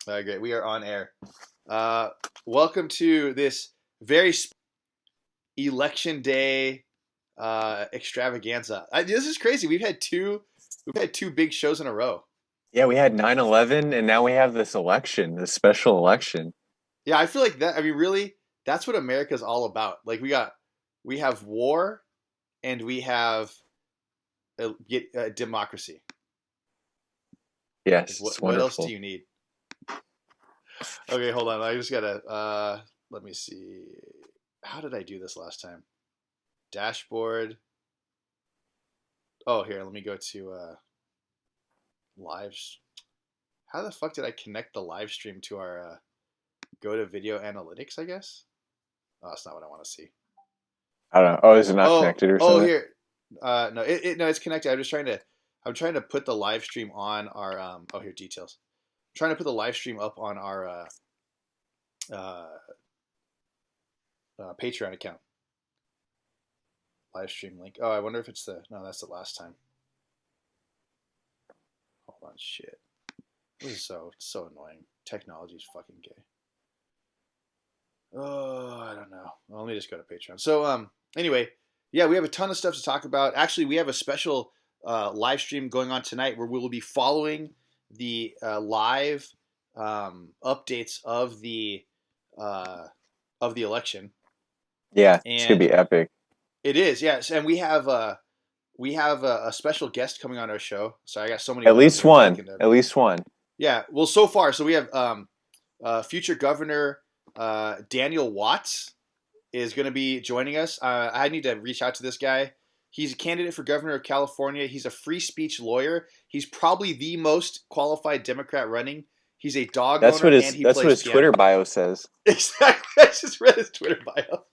All right, great. We are on air. Uh, Welcome to this very election day extravaganza. This is crazy. We've had two big shows in a row. Yeah, we had 9/11, and now we have this election, this special election. Yeah, I feel like that. I mean, really, that's what America's all about. Like we have war, and we have democracy. Like, Yes, what it's what else do wonderful. you need? Okay, hold on. I just gotta. Let me see. How did I do this last time? Dashboard. Oh, here. Let me go to lives. How the fuck did I connect the live stream to our go to video analytics? I guess. Oh, that's not what I want to see. I don't know. Oh, is it not Oh, connected or oh, something? here. No, no, it's connected. I'm trying to put the live stream on our. Oh, here details. I'm trying to put the live stream up on our uh, Patreon account. Live stream link. Oh, I wonder if it's the. No, that's the last time. Hold on, shit. This is so annoying. Technology's fucking gay. Oh, I don't know. Well, let me just go to Patreon. So, anyway, yeah, we have a ton of stuff to talk about. Actually, we have a special live stream going on tonight where we will be following the live updates uh, of the election, Yeah, it's gonna and be epic. it is yes. And we have a special guest coming on our show. Sorry, I got so many At windows least here. I'm one. fucking At least one. yeah. Well, so far, so we have future Governor Daniel Watts is going to be joining us. I need to reach out to this guy. He's a candidate for governor of California. He's a free speech lawyer. He's probably the most qualified Democrat running. He's a dog That's owner what and his he that's what plays his Twitter piano. bio says. Exactly. I just read his Twitter bio.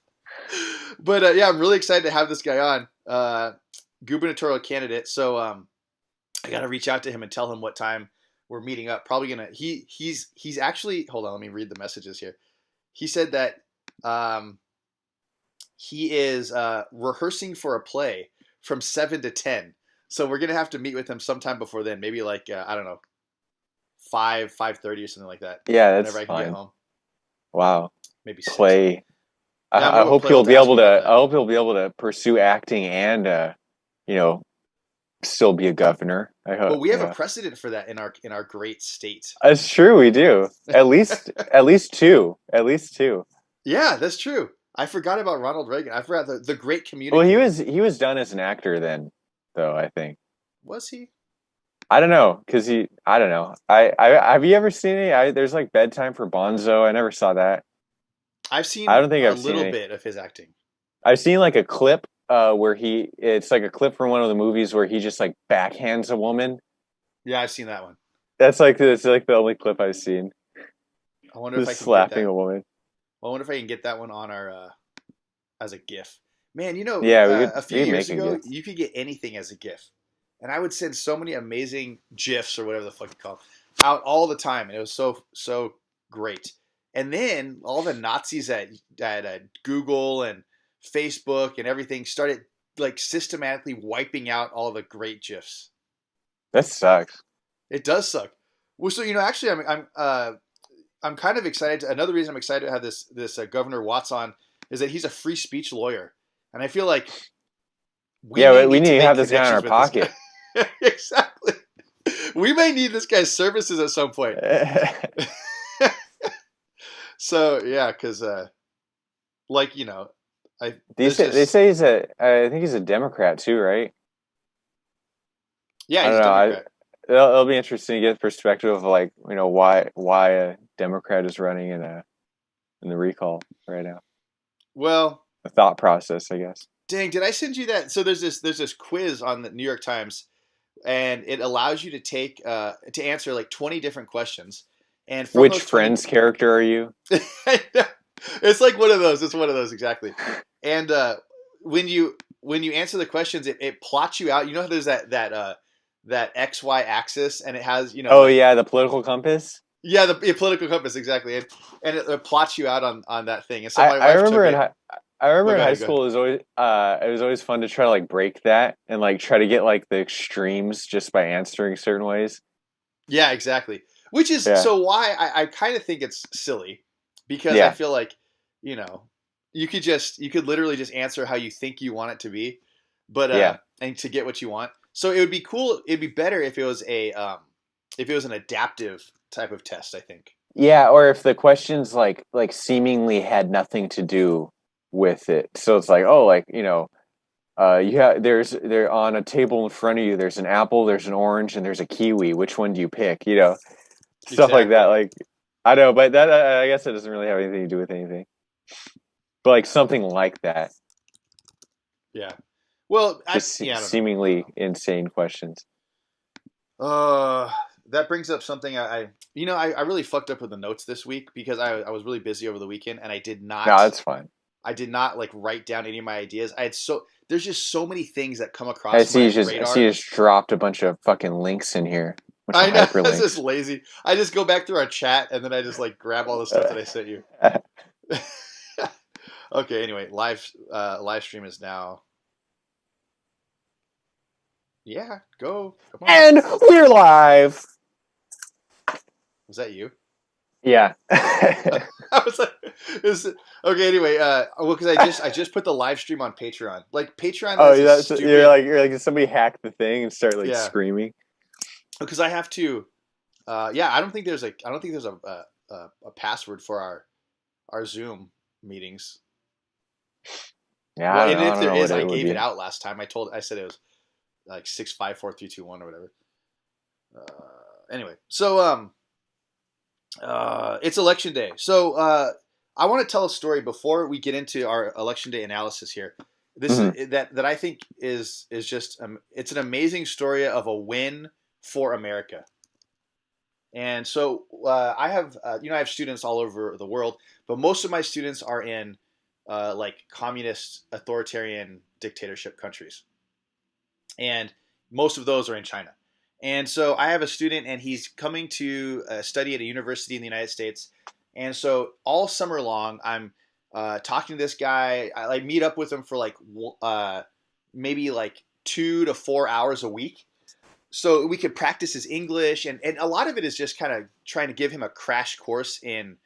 But yeah, I'm really excited to have this guy on. Gubernatorial candidate. So I got to reach out to him and tell him what time we're meeting up. Probably gonna. He's actually. Hold on. Let me read the messages here. He said that um, he is rehearsing for a play from 7 to 10. So we're gonna have to meet with him sometime before then. Maybe like I don't know, 5:30 or something like that. Yeah, Whenever that's I can get fine. home, Wow. maybe 6 even. Play. Yeah, I'm I gonna go hope play with he'll the. be Ask able him about to. I that. hope he'll be able to pursue acting and you know, still be a governor. I But hope. we have a Yeah, precedent for that in our great state. it's true. We do. At least two. At least two. Yeah, that's true. I forgot about Ronald Reagan. I forgot the great Well, he communicator. was he was done as an actor then, though. I think. Was he? I don't know because he. I don't know. Have you ever seen any? There's like Bedtime for Bonzo. I never saw that. I've I seen don't think a I've seen little any. bit of his acting. I've seen like a clip where he. It's like a clip from one of the movies where he just like backhands a woman. Yeah, I've seen that one. That's like the only clip I've seen. I wonder if I Just can get slapping that. a woman. I wonder if I can get that one on our as a GIF. Man, Yeah, a few we could years make a ago, GIF. you could get anything as a GIF, and I would send so many amazing GIFs or whatever the fuck you call them, out all the time, and it was so great. And then all the Nazis at Google and Facebook and everything started like systematically wiping out all the great GIFs. That sucks. It does suck. Well, so actually, I'm kind of excited. Another reason I'm excited to have this Governor Watts on is that he's a free speech lawyer, and I feel like we Yeah, may we need to need to make have this guy in our connections with this guy. pocket. Exactly. We may need this guy's services at some point. So yeah, because like I there's They just say he's a. I think he's a Democrat too, right? yeah, I he's don't a know. Democrat. It'll be interesting to get the perspective of like why a Democrat is running in the recall right now. Well, The thought process, I guess. dang, did I send you that? So there's this quiz on the New York Times, and it allows you to take to answer like 20 different questions, and from Which those 20 Friends character are you? it's like one of those. It's one of those exactly. And when you answer the questions, it plots you out. You know how there's that XY axis, and it has Oh like yeah, the political compass. yeah the political compass exactly, and it plots you out on that thing. And so I, my I wife remember took in it. high, I remember Well, in go high ahead, go ahead. school it was always fun to try to like break that and like try to get like the extremes just by answering certain ways. Yeah, exactly. which is Yeah. so why I kind of think it's silly because I Yeah. feel like, you know, you could literally just answer how you think you want it to be, but Yeah. and to get what you want. So it would be cool. It'd be better if it was if it was an adaptive type of test, I think. Yeah, or if the questions like seemingly had nothing to do with it. So it's like, oh, like, you have there on a table in front of you, there's an apple, there's an orange, and there's a kiwi. Which one do you pick? Stuff like that. Exactly. Like, I know, but that I guess it doesn't really have anything to do with anything. But like something like that, Yeah. Well, just yeah, I don't know. I don't seemingly know. insane questions. That brings up something I really fucked up with the notes this week because I was really busy over the weekend and No, that's fine. I did not like write down any of my ideas. There's just so many things that come across my I see radar. you just dropped a bunch of fucking links in here, a bunch of I know it's just hyperlinks. lazy. I just go back through our chat and then I just like grab all the stuff that I sent you. Okay, anyway, live stream is now. Yeah, go. Come on. And we're live. Was that you? Yeah. I was like, okay. Anyway, well, because I just put the live stream on Patreon. Like Patreon Oh, is a stupid. you're like, did somebody hack the thing and start like Yeah, screaming? because I have to. Yeah, I don't think there's a password for our Zoom meetings. Yeah, Well, and I if don't there know what is, I it would gave it be. out last time. I said it was like 654 3 2 1 or whatever. Anyway, so it's election day. So I want to tell a story before we get into our election day analysis here. This Hmm. is that I think is just it's an amazing story of a win for America. And so I have I have students all over the world, but most of my students are in like communist, authoritarian dictatorship countries, and most of those are in China. And so I have a student, and he's coming to study at a university in the United States. And so all summer long, I'm talking to this guy. I like meet up with him for like maybe like 2 to 4 hours a week, so we could practice his English, and a lot of it is just kind of trying to give him a crash course in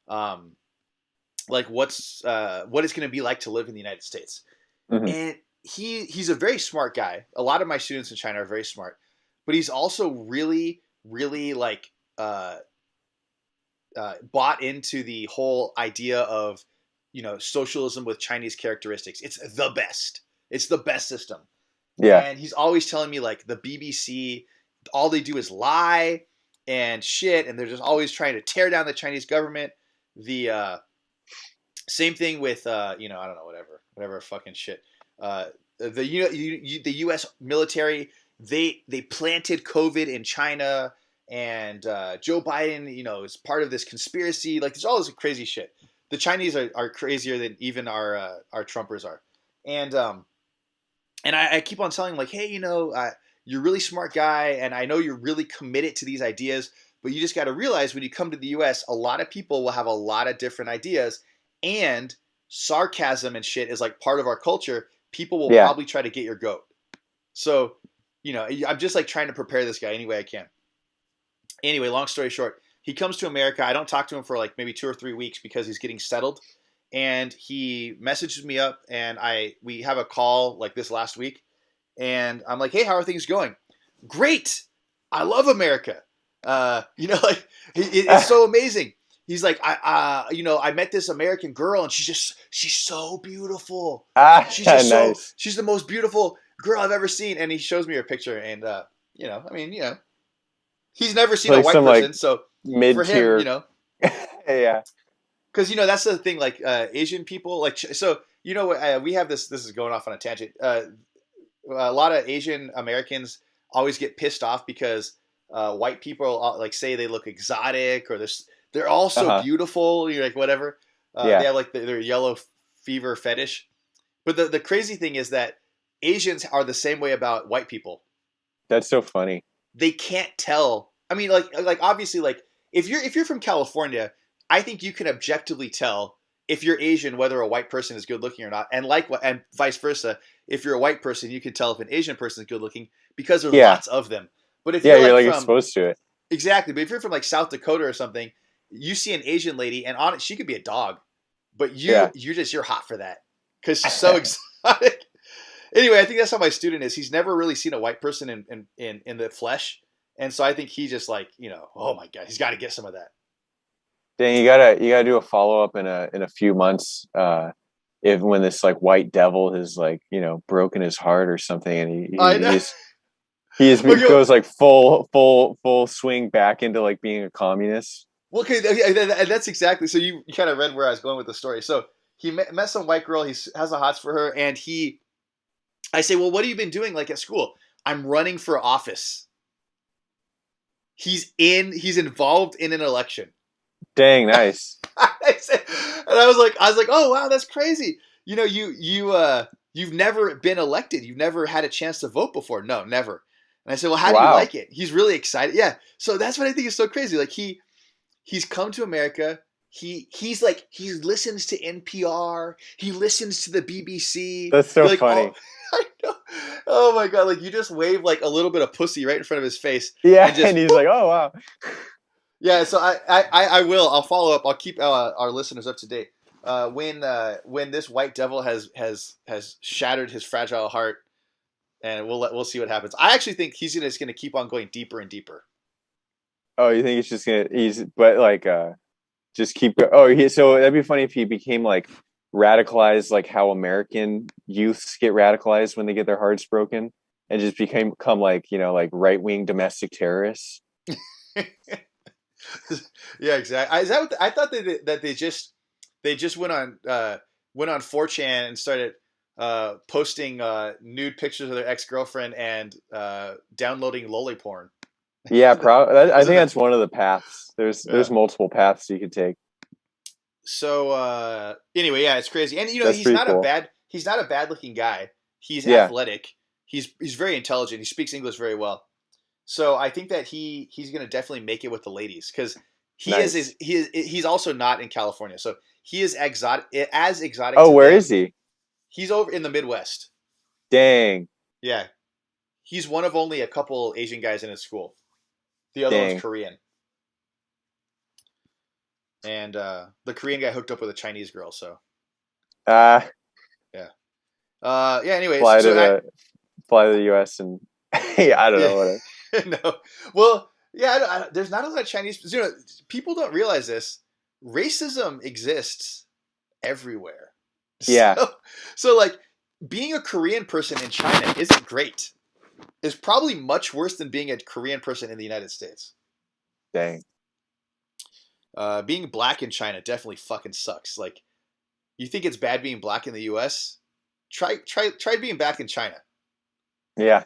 um, like what it's going to be like to live in the United States. Hmm. And he's a very smart guy. A lot of my students in China are very smart, but he's also really like bought into the whole idea of socialism with Chinese characteristics. It's the best. It's the best system. Yeah. And he's always telling me like the BBC, all they do is lie and shit, and they're just always trying to tear down the Chinese government. The same thing with I don't know, whatever fucking shit. The U.S. military, they planted COVID in China, and Joe Biden is part of this conspiracy. Like there's all this crazy shit. The Chinese are crazier than even our Trumpers are, and I keep on telling him like, hey, you're a really smart guy, and I know you're really committed to these ideas, but you just got to realize when you come to the U.S., a lot of people will have a lot of different ideas, and sarcasm and shit is like part of our culture. People will Yeah. probably try to get your goat. So, I'm just like trying to prepare this guy any way I can. Anyway, long story short, he comes to America. I don't talk to him for like maybe 2 or 3 weeks because he's getting settled. And he messages me up, and we have a call like this last week, and I'm like, hey, how are things going? Great. I love America. Like it's so amazing. He's like, I met this American girl, and she's so beautiful. Nice. She's the most beautiful girl I've ever seen. And he shows me her picture, and he's never It's seen a like white some like person, so for him, mid-tier. Yeah. because that's the thing, like Asian people, like so we have this. This is going off on a tangent. A lot of Asian Americans always get pissed off because white people like say they look exotic or they're all so Uh-huh. beautiful. You're like whatever. They Yeah. have like their yellow fever fetish. But the crazy thing is that Asians are the same way about white people. That's so funny. They can't tell. I mean, like obviously, like if you're from California, I think you can objectively tell if you're Asian whether a white person is good looking or not, and vice versa. If you're a white person, you can tell if an Asian person is good looking because there's Yeah. lots of them. But if Yeah, you're you're like like from exposed to it. exactly. But if you're from like South Dakota or something, you see an Asian lady, and on it, she could be a dog, but Yeah. you're hot for that because she's so exotic. Anyway, I think that's how my student is. He's never really seen a white person in the flesh, and so I think he just like oh my god, he's got to get some of that. Dang, you gotta do a follow up in a few months. If when this like white devil has like broken his heart or something, and I he know. just he just Well, goes like full swing back into like being a communist. well, okay, and that's exactly. So you kind of read where I was going with the story. So he met some white girl. He has a hots for her, and I say, well, what have you been doing like at school? I'm running for office. He's involved in an election. Dang, nice. And I was like, oh wow, that's crazy. You've never been elected. You've never had a chance to vote before. No, never. And I said, well, how do you Wow. like it? He's really excited. Yeah. So that's what I think is so crazy. Like he's come to America. He listens to NPR. He listens to the BBC. That's so You're like, funny. oh, I know. Oh my god! Like you just wave like a little bit of pussy right in front of his face, Yeah, and and just he's like, oh wow. yeah. So I will. I'll follow up. I'll keep our listeners up to date. When this white devil has shattered his fragile heart, and we'll see what happens. I actually think he's gonna keep on going deeper and deeper. Oh, you think he's but like just keep oh so that'd be funny if he became like radicalized like how American youths get radicalized when they get their hearts broken and just become like like right wing domestic terrorists. Yeah, exactly. Is that I thought that they just went on 4chan and started posting nude pictures of their ex girlfriend and downloading lolly porn. Yeah, I Is think it that's one of the paths. There's yeah. multiple paths you could take. So anyway, yeah, it's crazy, and That's pretty cool. he's not a bad looking guy. He's Yeah, athletic. He's very intelligent. He speaks English very well. So I think that he's going to definitely make it with the ladies because nice. he's also not in California. So he is exotic Oh, to where is them. he? He's over in the Midwest. Dang, Yeah, he's one of only a couple Asian guys in his school. The other one's dang. Korean, and the Korean guy hooked up with a Chinese girl. So Uh yeah, yeah. Anyways, fly to so the fly to the U.S. and yeah, I don't yeah, know what. no, well, yeah. There's not a lot of Chinese. People don't realize this. Racism exists everywhere. Yeah, So, so like being a Korean person in China isn't great. It's probably much worse than being a Korean person in the United States. dang. Being black in China definitely fucking sucks. Like, you think it's bad being black in the U.S.? Try being back in China. Yeah,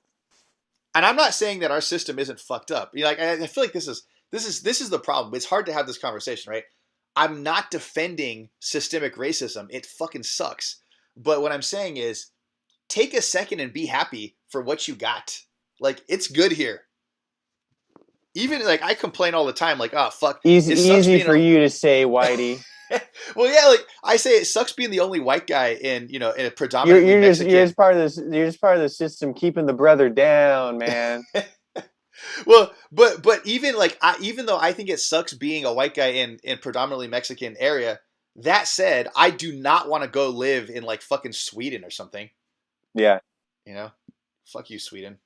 And I'm not saying that our system isn't fucked up. Like, I feel like this is the problem. It's hard to have this conversation, right? I'm not defending systemic racism. It fucking sucks. But what I'm saying is, take a second and be happy for what you got. Like, it's good here. Even like I complain all the time, like, oh fuck, it sucks easy being for a you to say, Whitey. well, yeah, like I say, it sucks being the only white guy in in a You're predominantly you're just Mexican. part of this. You're just part of the system, keeping the brother down, man. Well, but even like even though I think it sucks being a white guy in predominantly Mexican area, that said, I do not want to go live in like fucking Sweden or something. Yeah, You know, fuck you, Sweden.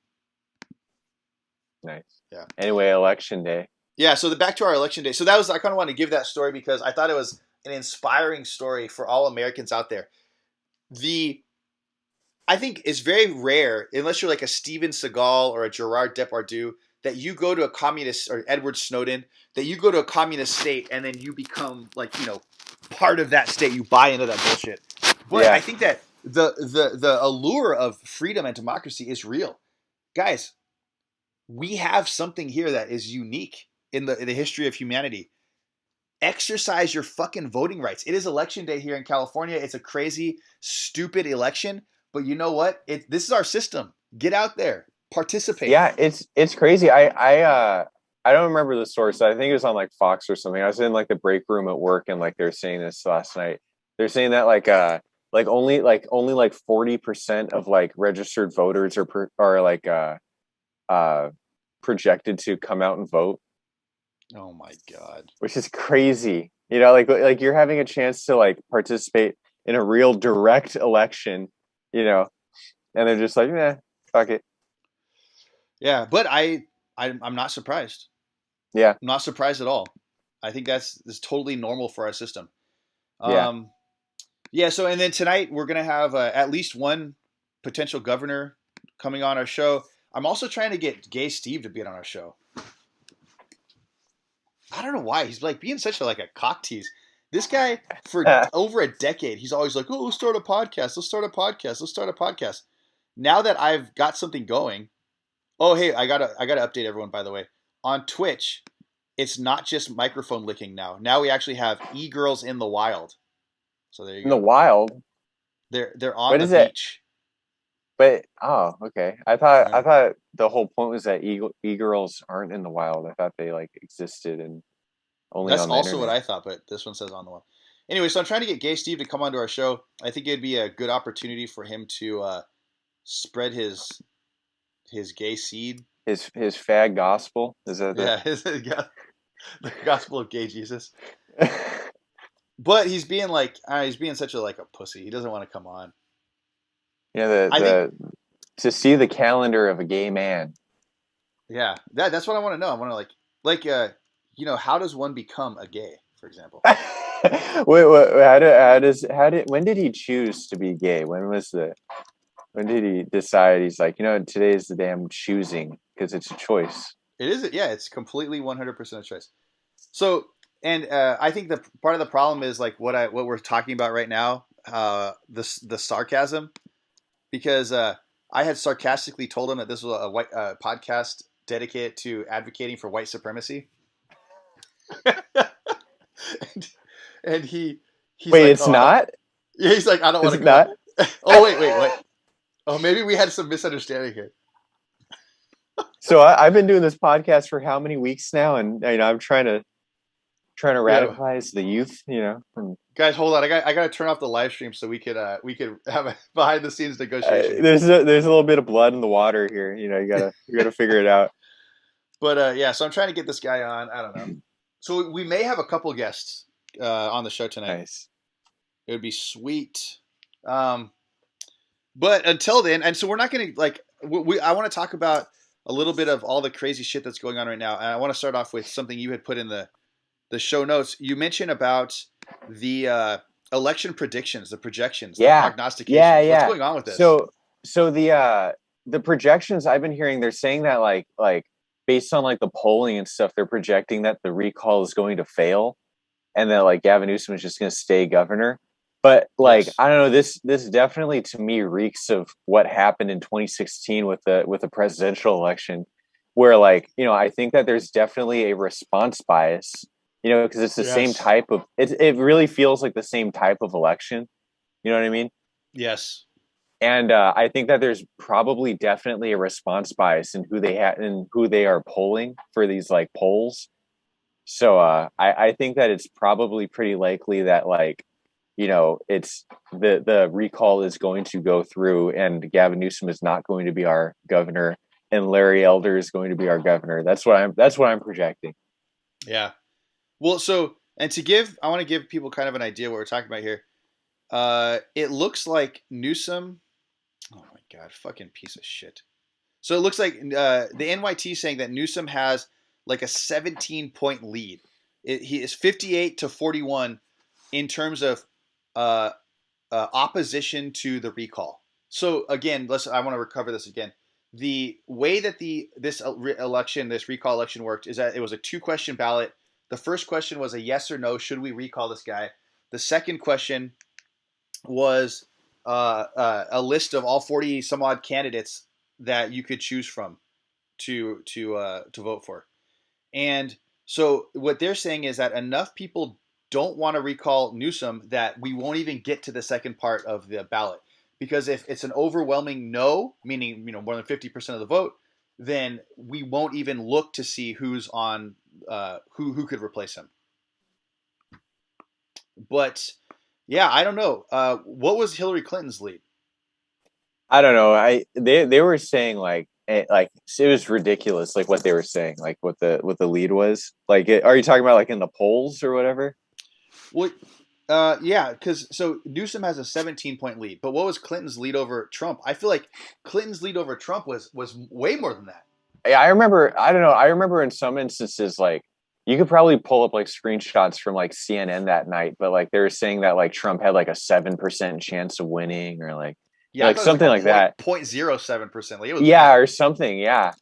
nice. Yeah. Anyway, election day. Yeah, so back to our election day. So that was I kind of want to give that story because I thought it was an inspiring story for all Americans out there. The I think it's very rare, unless you're like a Steven Seagal or a Gerard Depardieu, that you go to a communist or Edward Snowden, that you go to a communist state and then you become like part of that state. You buy into that bullshit. But I Yeah, think that the allure of freedom and democracy is real, guys. We have something here that is unique in the history of humanity. Exercise your fucking voting rights. It is election day here in California. It's a crazy, stupid election, but you know what? This is our system. Get out there, participate. yeah. It's crazy. I don't remember the source. I think it was on like Fox or something. I was in like the break room at work, and like they're saying this last night. They're saying that only like 40% of like registered voters are like uh projected to come out and vote. Oh my God. which is crazy. You know, like you're having a chance to like participate in a real direct election, you know, and they're just like, nah, fuck it. Yeah, but I'm not surprised. Yeah, I'm not surprised at all. I think that's totally normal for our system. yeah. Um, yeah. So and then tonight we're gonna have at least one potential governor coming on our show. I'm also trying to get Gay Steve to be on our show. I don't know why he's like being such a cock tease. This guy for over a decade, he's always like, "Oh, let's start a podcast. Let's start a podcast. Let's start a podcast." Now that I've got something going, oh hey, I gotta update everyone by the way. On Twitch, it's not just microphone licking now. Now we actually have e-girls in the wild. So there you In the go. wild. They're on What the is it? beach. But oh, okay. I Yeah. thought the whole point was that e-girls aren't in the wild. I thought they like existed and only That's on the also what internet. I thought, but this one says on the one. Anyway, so I'm trying to get Gay Steve to come onto our show. I think it'd be a good opportunity for him to spread his gay seed. His fag gospel is that the Yeah, the gospel of gay Jesus. But he's being such a pussy. He doesn't want to come on. yeah I think the to see the calendar of a gay man. yeah, that's what I want to know. I want to how does one become a gay, for example? Wait, how did when did he choose to be gay? When did he decide he's like, today is the day I'm choosing because it's a choice. It is yeah, it's completely 100% a choice. So, and I think the part of the problem is like what we're talking about right now, the sarcasm, because I had sarcastically told him that this was a white podcast dedicated to advocating for white supremacy, and, and he's Wait, like, it's oh, I don't. not? Yeah, he's like, I don't want Is to it come on. not? Oh wait. Oh, maybe we had some misunderstanding here. So I've been doing this podcast for how many weeks now, and I'm trying to Yeah, radicalize the youth. And, guys, hold on. I got to turn off the live stream so we could have a behind the scenes negotiation here. there's a little bit of blood in the water here. You gotta figure it out. But yeah, so I'm trying to get this guy on. I don't know. So we may have a couple guests on the show tonight. Nice. It would be sweet. Um, but until then, and so we're not going to I want to talk about a little bit of all the crazy shit that's going on right now. And I want to start off with something you had put in the show notes. You mentioned about the election predictions, the projections, the Yeah, yeah, prognostications. What's yeah. going on with this? So the projections I've been hearing, they're saying that like based on like the polling and stuff, they're projecting that the recall is going to fail, and that like Gavin Newsom is just going to stay governor. But like Yes. I don't know, this definitely to me reeks of what happened in 2016 with the presidential election, where I think that there's definitely a response bias, because it's the same Yes. type of it really feels like the same type of election. You know what I mean? Yes. And I think that there's probably definitely a response bias in who they are polling for these like polls. So I think that it's probably pretty likely that it's the recall is going to go through, and Gavin Newsom is not going to be our governor, and Larry Elder is going to be our governor. That's what I'm projecting. Yeah. Well, and I want to give people kind of an idea what we're talking about here. It looks like Newsom. Oh my God, fucking piece of shit. So it looks like the NYT saying that Newsom has like a 17-point lead. He is 58-41 in terms of uh, opposition to the recall. So again, I want to recover this again. The way that this recall election worked is that it was a 2-question ballot. The first question was a yes or no, should we recall this guy? The second question was a list of all 40 some odd candidates that you could choose from to vote for. And so what they're saying is that enough people don't want to recall Newsom that we won't even get to the second part of the ballot. Because if it's an overwhelming no, meaning more than 50% of the vote, then we won't even look to see who's on who could replace him. But yeah, I don't know. What was Hillary Clinton's lead? I don't know. They were saying like like it was ridiculous, like what they were saying, like what the lead was. Like, are you talking about like in the polls or whatever? Well, yeah, because so Newsom has a 17-point lead, but what was Clinton's lead over Trump? I feel like Clinton's lead over Trump was way more than that. Yeah, I remember. I don't know. I remember in some instances, like you could probably pull up like screenshots from like CNN that night, but like they were saying that like Trump had like a 7% chance of winning, or Yeah, I like thought it was like something a like that. 0.07%. Like it was Yeah, bad. or something. Yeah,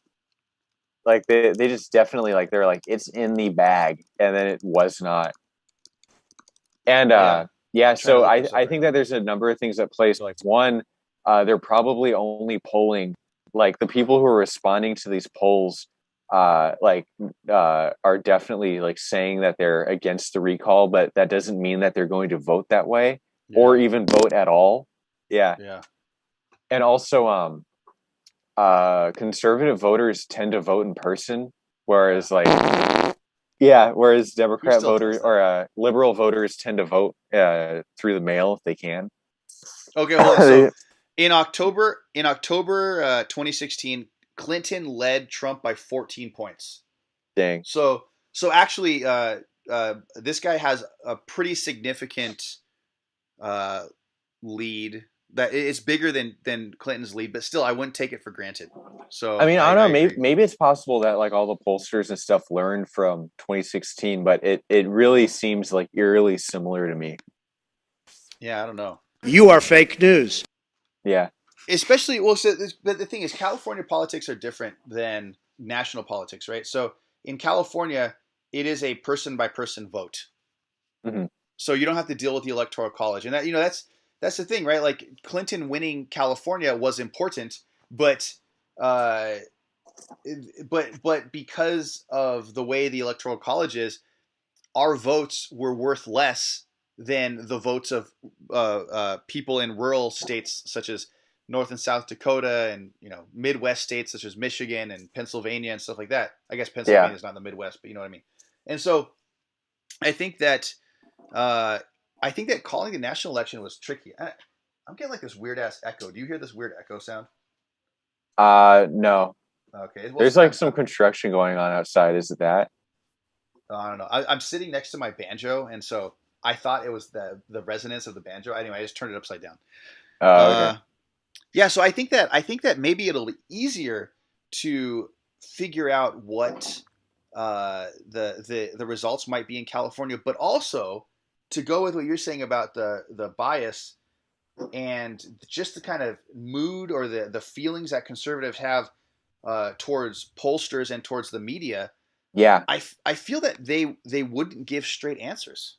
like they just definitely like they're like it's in the bag, and then it was not. And Yeah, yeah, trying to so look this up I right think that now. there's a number of things at play. So like one, they're probably only polling like the people who are responding to these polls are definitely like saying that they're against the recall, but that doesn't mean that they're going to vote that way or Yeah, even vote at all. Yeah. yeah. And also conservative voters tend to vote in person, Yeah. whereas like yeah, whereas Who Democrat still does voters that? or liberal voters tend to vote through the mail if they can. Okay, hold on. So in October 2016, Clinton led Trump by 14 points. Dang. So actually, this guy has a pretty significant uh, lead. That it's bigger than Clinton's lead, but still, I wouldn't take it for granted. I So mean, I I don't know. agree. Maybe it's possible that like all the pollsters and stuff learned from 2016, but it really seems like eerily similar to me. Yeah, I don't know. You are fake news. Yeah, Especially well, but the thing is, California politics are different than national politics, right? So in California, it is a person by person vote. hmm So you don't have to deal with the electoral college, and that's the thing, right? Like Clinton winning California was important, but uh, but because of the way the electoral college is, our votes were worth less than the votes of people in rural states such as North and South Dakota, and Midwest states such as Michigan and Pennsylvania and stuff like that. I guess yeah. Pennsylvania is not in the Midwest, but you know what I mean. And so I think that uh, I think that calling the national election was tricky. I'm getting like this weird ass echo. Do you hear this weird echo sound? No. Okay, well, There's like some construction going on outside. Is it that? I don't know. I'm sitting next to my banjo, and so I thought it was the resonance of the banjo. Anyway, I just turned it upside down. Oh, okay. Uh, yeah, so I think that maybe it'll be easier to figure out what the results might be in California, but also to go with what you're saying about the bias and just the kind of mood or the feelings that conservatives have towards pollsters and towards the media. Yeah, I feel that they wouldn't give straight answers,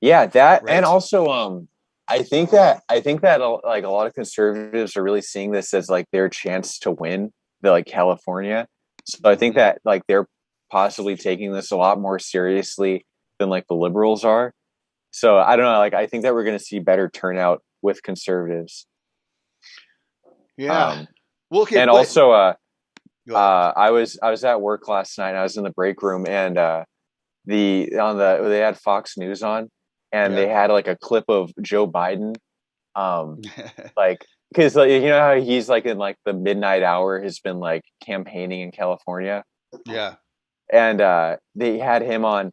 yeah. That and right? also, I think that like a lot of conservatives are really seeing this as like their chance to win the like California. So I think Mm-hmm. that like they're possibly taking this a lot more seriously than like the liberals are. So I don't know. Like I think that we're going to see better turnout with conservatives. Yeah. Um, Well, okay, and but also, go ahead. I was at work last night. And I was in the break room, and they had Fox News on, and Yeah. they had like a clip of Joe Biden, like because like, you know how he's like in like the midnight hour has been like campaigning in California, Yeah. and they had him on,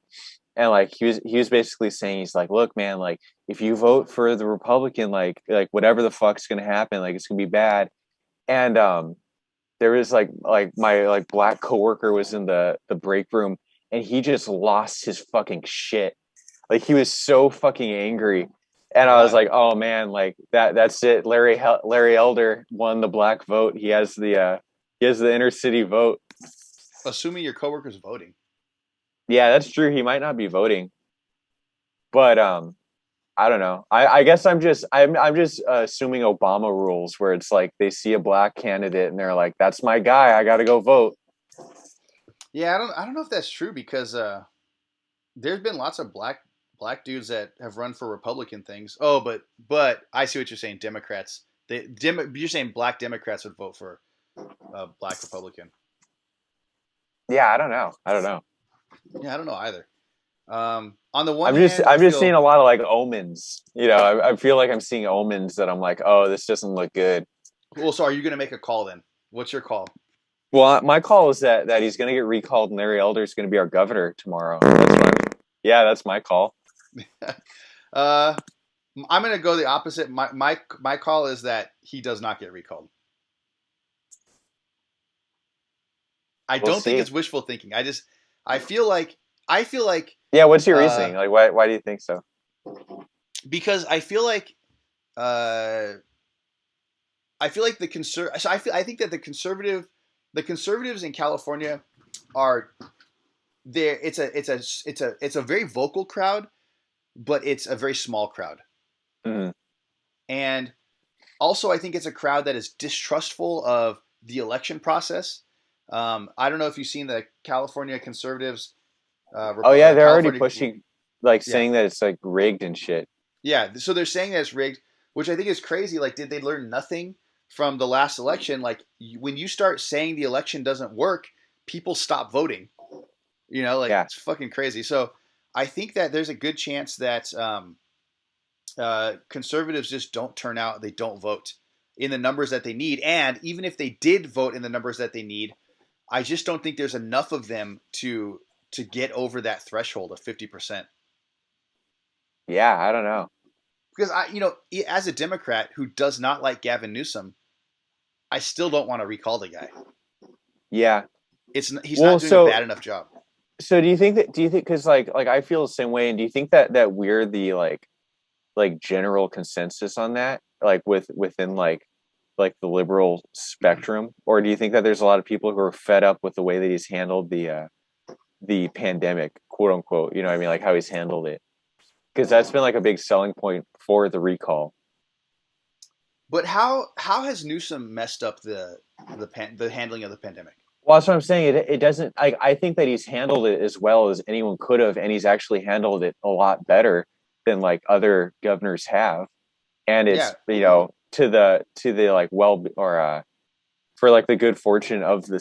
and like he was basically saying he's like, look, man, like if you vote for the Republican, like whatever the fuck's gonna happen, like it's gonna be bad, and there was like my like black coworker was in the break room, and he just lost his fucking shit. Like he was so fucking angry, and I was Why? like, oh man, like that's it. Larry Elder won the black vote. He has the inner city vote. Assuming your coworker's voting. Yeah, that's true. He might not be voting, but I don't know. I guess I'm just assuming Obama rules where it's like they see a black candidate and they're like, that's my guy. I got to go vote. Yeah, I don't know if that's true because there's been lots of black dudes that have run for Republican things. Oh, but I see what you're saying. Democrats, you're saying black Democrats would vote for a black Republican. Yeah, I don't know. I don't know. Yeah, I don't know either. On the one hand, I I'm just seeing feel a lot of like omens. You know, I feel like I'm seeing omens that I'm like, oh, this doesn't look good. well. So, are you going to make a call then? What's your call? Well, my call is that he's going to get recalled, and Larry Elder is going to be our governor tomorrow. Yeah, that's my call. uh, I'm gonna go the opposite. My call is that he does not get recalled. I We'll don't think see. it's wishful thinking. I feel like I feel like Yeah, what's your uh, reasoning? Like, why do you think so? because uh, I feel like so I think that the conservatives in California are there. It's a very vocal crowd, but it's a very small crowd. Mm-hmm. And also, I think it's a crowd that is distrustful of the election process. I don't know if you've seen the California conservatives, Oh yeah, they're already California, pushing, like yeah, saying that it's like rigged and shit. yeah. So they're saying that it's rigged, which I think is crazy. Like, did they learn nothing from the last election? Like, when you start saying the election doesn't work, people stop voting. Like Yeah, it's fucking crazy. So I think that there's a good chance that conservatives just don't turn out. They don't vote in the numbers that they need. And even if they did vote in the numbers that they need, I just don't think there's enough of them to get over that threshold of 50%. yeah. I don't know. Because as a Democrat who does not like Gavin Newsom, I still don't want to recall the guy. Yeah. He's Well, not doing a bad enough job. so do you think that? Do you think because like I feel the same way, and do you think that we're the like general consensus on that, like within like the liberal spectrum, or do you think that there's a lot of people who are fed up with the way that he's handled the pandemic, quote unquote? You know what I mean? Like how he's handled it, because that's been like a big selling point for the recall. But how has Newsom messed up the handling of the pandemic? Well, that's what I'm saying. It doesn't. I think that he's handled it as well as anyone could have, and he's actually handled it a lot better than like other governors have. And Yeah, it's to the like well or for like the good fortune of the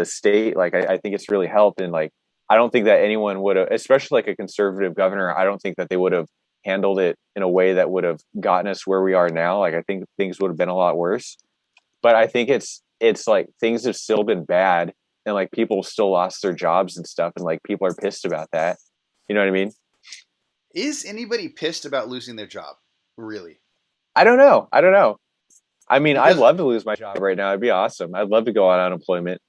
state. Like I think it's really helped, and like I don't think that anyone would have, especially like a conservative governor. I don't think that they would have handled it in a way that would have gotten us where we are now. Like I think things would have been a lot worse. But I think it's like things have still been bad, and like people still lost their jobs and stuff, and like people are pissed about that. You know what I mean? is anybody pissed about losing their job? Really? I don't know. I don't know. I mean, I'd Because love to lose my job right now. It'd be awesome. I'd love to go on unemployment.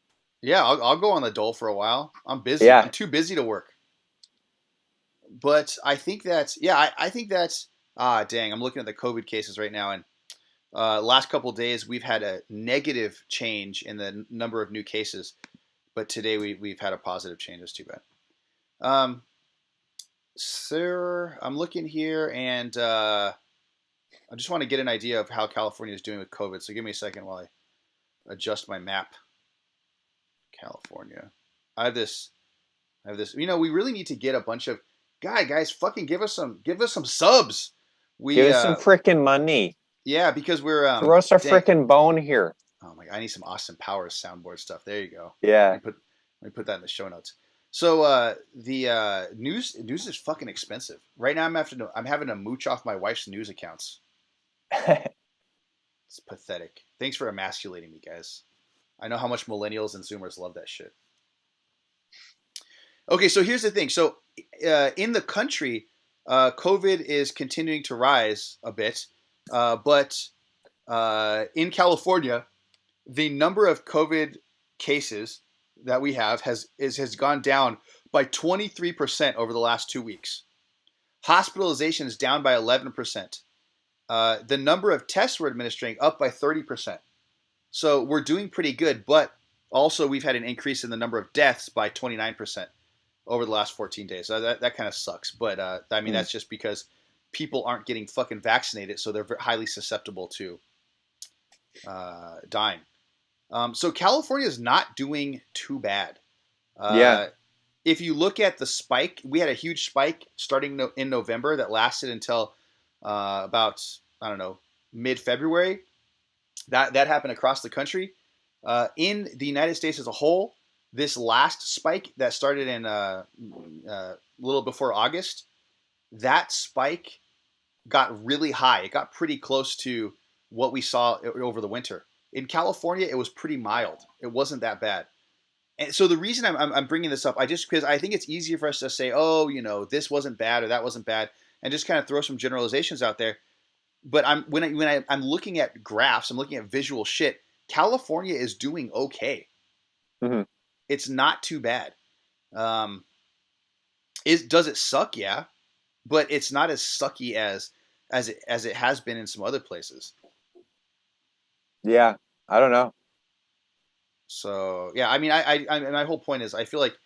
yeah, I'll go on the dole for a while. I'm busy. Yeah. I'm too busy to work. But I think that's yeah. I think that's dang. I'm looking at the COVID cases right now, and last couple of days we've had a negative change in the number of new cases. But today we've had a positive change. That's too bad. Um, Sir, I'm looking here, and I just want to get an idea of how California is doing with COVID. So give me a second while I adjust my map. California. I have this. I have this. We really need to get a bunch of guys. Fucking give us some subs. Give We us some freaking money. yeah, because we're Throw us a dang. freaking bone here. Oh my! I need some Austin Powers soundboard stuff. There you go. Yeah. Let me put that in the show notes. So the news is fucking expensive right now. I'm having to mooch off my wife's news accounts. It's pathetic. Thanks for emasculating me, guys. I know how much millennials and Zoomers love that shit. Okay, so here's the thing. So in the country, COVID is continuing to rise a bit, but in California, the number of COVID cases that we have has gone down by 23% over the last 2 weeks. Hospitalization is down by 11%. The number of tests we're administering up by 30%. So we're doing pretty good, but also we've had an increase in the number of deaths by 29% over the last 14 days. So that kind of sucks. But I mean, that's just because people aren't getting fucking vaccinated, so they're highly susceptible to dying. So California is not doing too bad. Yeah. If you look at the spike, we had a huge spike starting in November that lasted until about, I don't know, mid-February. That happened across the country. In the United States as a whole, this last spike that started in a little before August, that spike got really high. It got pretty close to what we saw over the winter. In California, it was pretty mild. It wasn't that bad. And so the reason I'm bringing this up, because I think it's easier for us to say, oh, this wasn't bad or that wasn't bad, and just kind of throw some generalizations out there. But I'm looking at graphs, I'm looking at visual shit. California is doing okay. Mm-hmm. It's not too bad. Does it suck? Yeah, but it's not as sucky as it has been in some other places. Yeah, I don't know. So yeah, I mean, my whole point is, I feel like,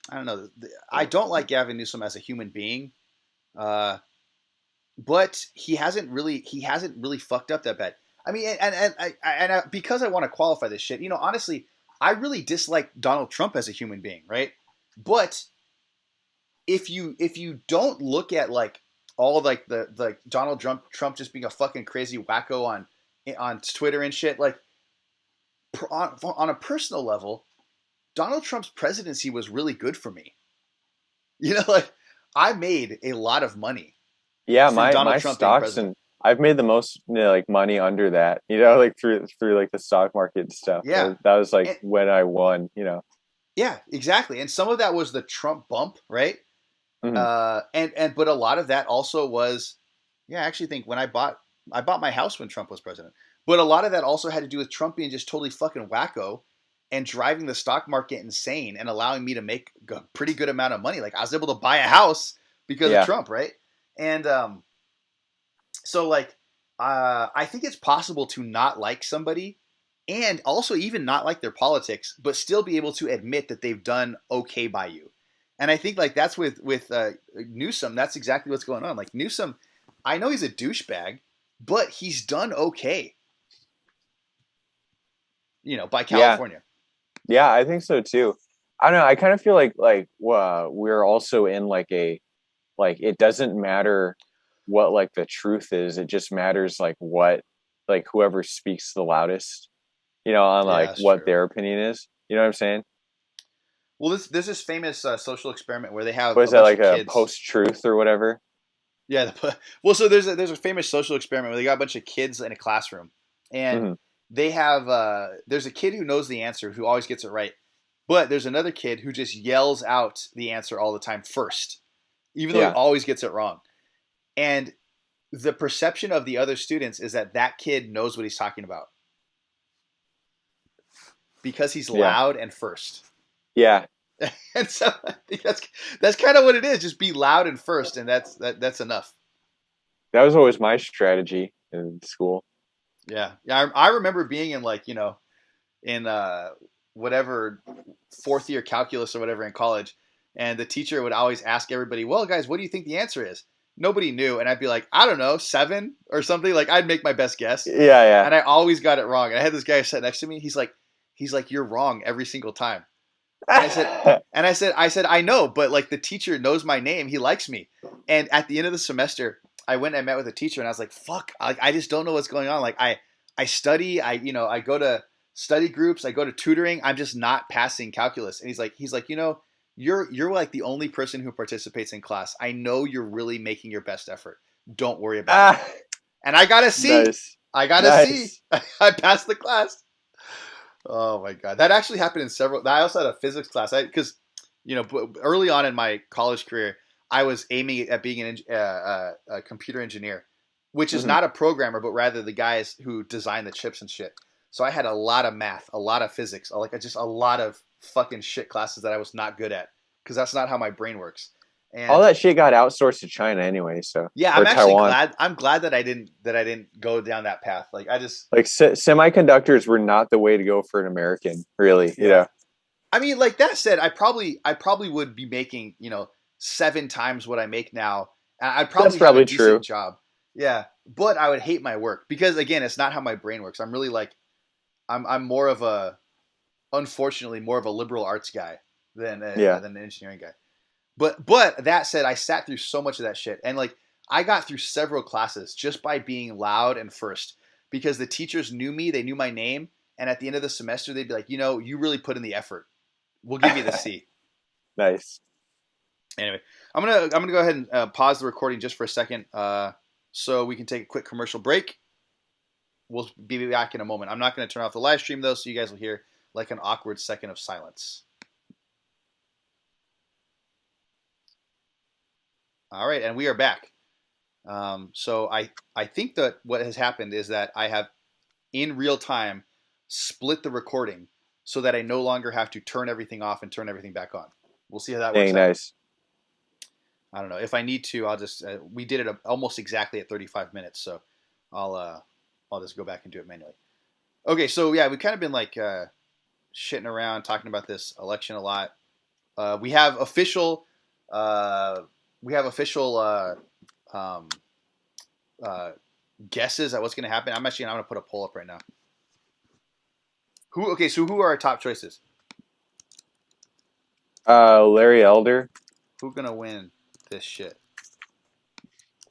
I don't know, I don't like Gavin Newsom as a human being, but he hasn't really fucked up that bad. I mean, because I want to qualify this shit, honestly, I really dislike Donald Trump as a human being, right? But if you don't look at like all of like the Donald Trump just being a fucking crazy wacko on Twitter and shit, like on a personal level, Donald Trump's presidency was really good for me. Like I made a lot of money. Yeah, my stocks, and I've made the most like money under that. Like through like the stock market and stuff. Yeah, that was like when I won. Yeah, exactly. And some of that was the Trump bump, right? Mm-hmm. But a lot of that also was, I actually think when I bought my house when Trump was president. But a lot of that also had to do with Trump being just totally fucking wacko and driving the stock market insane and allowing me to make a pretty good amount of money. Like I was able to buy a house because of Trump, right? And so like I think it's possible to not like somebody and also even not like their politics, but still be able to admit that they've done okay by you. And I think like that's with Newsom. That's exactly what's going on. Like Newsom, I know he's a douchebag, but he's done okay. By California. Yeah, I think so too. I don't know. I kind of feel like we're also in like it doesn't matter what like the truth is. It just matters like what like whoever speaks the loudest, on like what true. their opinion is. You know what I'm saying? Well, there's this famous social experiment where they have Was that like a post-truth or whatever? Yeah. Well, so there's a famous social experiment where they got a bunch of kids in a classroom, and they have there's a kid who knows the answer who always gets it right, but there's another kid who just yells out the answer all the time first, even though he always gets it wrong. And the perception of the other students is that kid knows what he's talking about because he's loud and first. Yeah. And so I think that's kind of what it is. Just be loud and first, and that's enough. That was always my strategy in school. Yeah. I remember being in like in whatever fourth year calculus or whatever in college, and the teacher would always ask everybody, "Well, guys, what do you think the answer is?" Nobody knew, and I'd be like, "I don't know, 7 or something." Like I'd make my best guess. Yeah. And I always got it wrong. And I had this guy sat next to me. He's like, "You're wrong every single time." And I said, I know, but like the teacher knows my name. He likes me. And at the end of the semester, I went and met with a teacher, and I was like, fuck, I just don't know what's going on. Like I study, I go to study groups, I go to tutoring. I'm just not passing calculus. And he's like, you're like the only person who participates in class. I know you're really making your best effort. Don't worry about it. And I got a C. Nice. I got a C. I passed the class. Oh my God. That actually happened in several. I also had a physics class because, early on in my college career, I was aiming at being a computer engineer, which is not a programmer, but rather the guys who design the chips and shit. So I had a lot of math, a lot of physics, just a lot of fucking shit classes that I was not good at because that's not how my brain works. And all that shit got outsourced to China anyway. So yeah, I'm actually glad. I'm glad that I didn't go down that path. Like I just like semiconductors were not the way to go for an American, really. Yeah. I mean, like that said, I probably would be making 7 times what I make now. I'd probably That's probably have a decent job. Yeah, but I would hate my work because again, it's not how my brain works. I'm really like, I'm more of a, unfortunately, more of a liberal arts guy than an engineering guy. But that said, I sat through so much of that shit, and like I got through several classes just by being loud and first because the teachers knew me, they knew my name, and at the end of the semester they'd be like, you really put in the effort. We'll give you the C. Nice. Anyway, I'm gonna go ahead and pause the recording just for a second, so we can take a quick commercial break. we'll be back in a moment. I'm not going to turn off the live stream though, so you guys will hear like an awkward second of silence. All right, and we are back. So I think that what has happened is that I have in real time split the recording so that I no longer have to turn everything off and turn everything back on. We'll see how that works Dang, out. nice. I don't know. If I need to, I'll just. We did it almost exactly at 35 minutes, so I'll just go back and do it manually. Okay, so yeah, we've kind of been like shitting around, talking about this election a lot. We have official. We have official guesses at what's going to happen. I'm going to put a poll up right now. So who are our top choices? Larry Elder. Who's going to win this shit?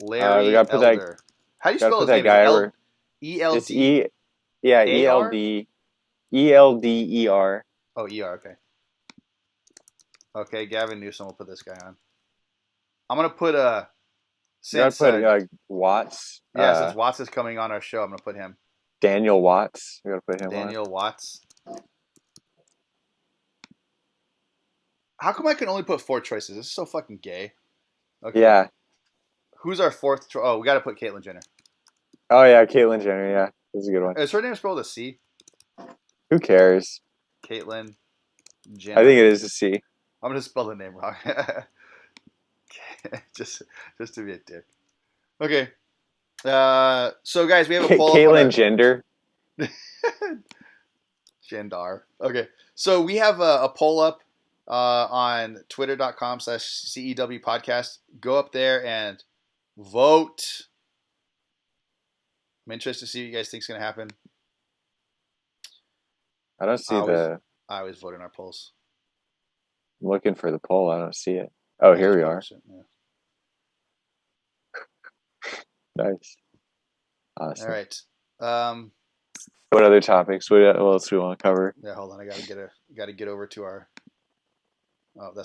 Larry we gotta put Elder. How do you spell his name? E-L-D? It's E-L-D. E-L-D-E-R. Oh, E-R, okay. Okay, Gavin Newsom will put this guy on. I'm going to put Watts. Yeah, since Watts is coming on our show, I'm going to put him. Daniel Watts. We got to put him on. Daniel Watts. How come I can only put 4 choices? This is so fucking gay. Okay. Yeah. Who's our 4th choice? Oh, we got to put Caitlyn Jenner. Oh, yeah, Caitlyn Jenner, yeah. That's a good one. Is her name spelled a C? Who cares? Caitlyn Jenner. I think it is a C. I'm going to spell the name wrong. just to be a dick. Okay. So, guys, we have a poll. Caitlyn Gender. Gendar. Okay. So, we have a poll up on twitter.com/CEW podcast. Go up there and vote. I'm interested to see what you guys think is going to happen. I don't see I always vote in our polls. I'm looking for the poll. I don't see it. Oh, here we are. Yeah. Nice. Awesome. All right. What other topics? What else do we want to cover? Yeah, hold on. I gotta get over to our. Oh, oh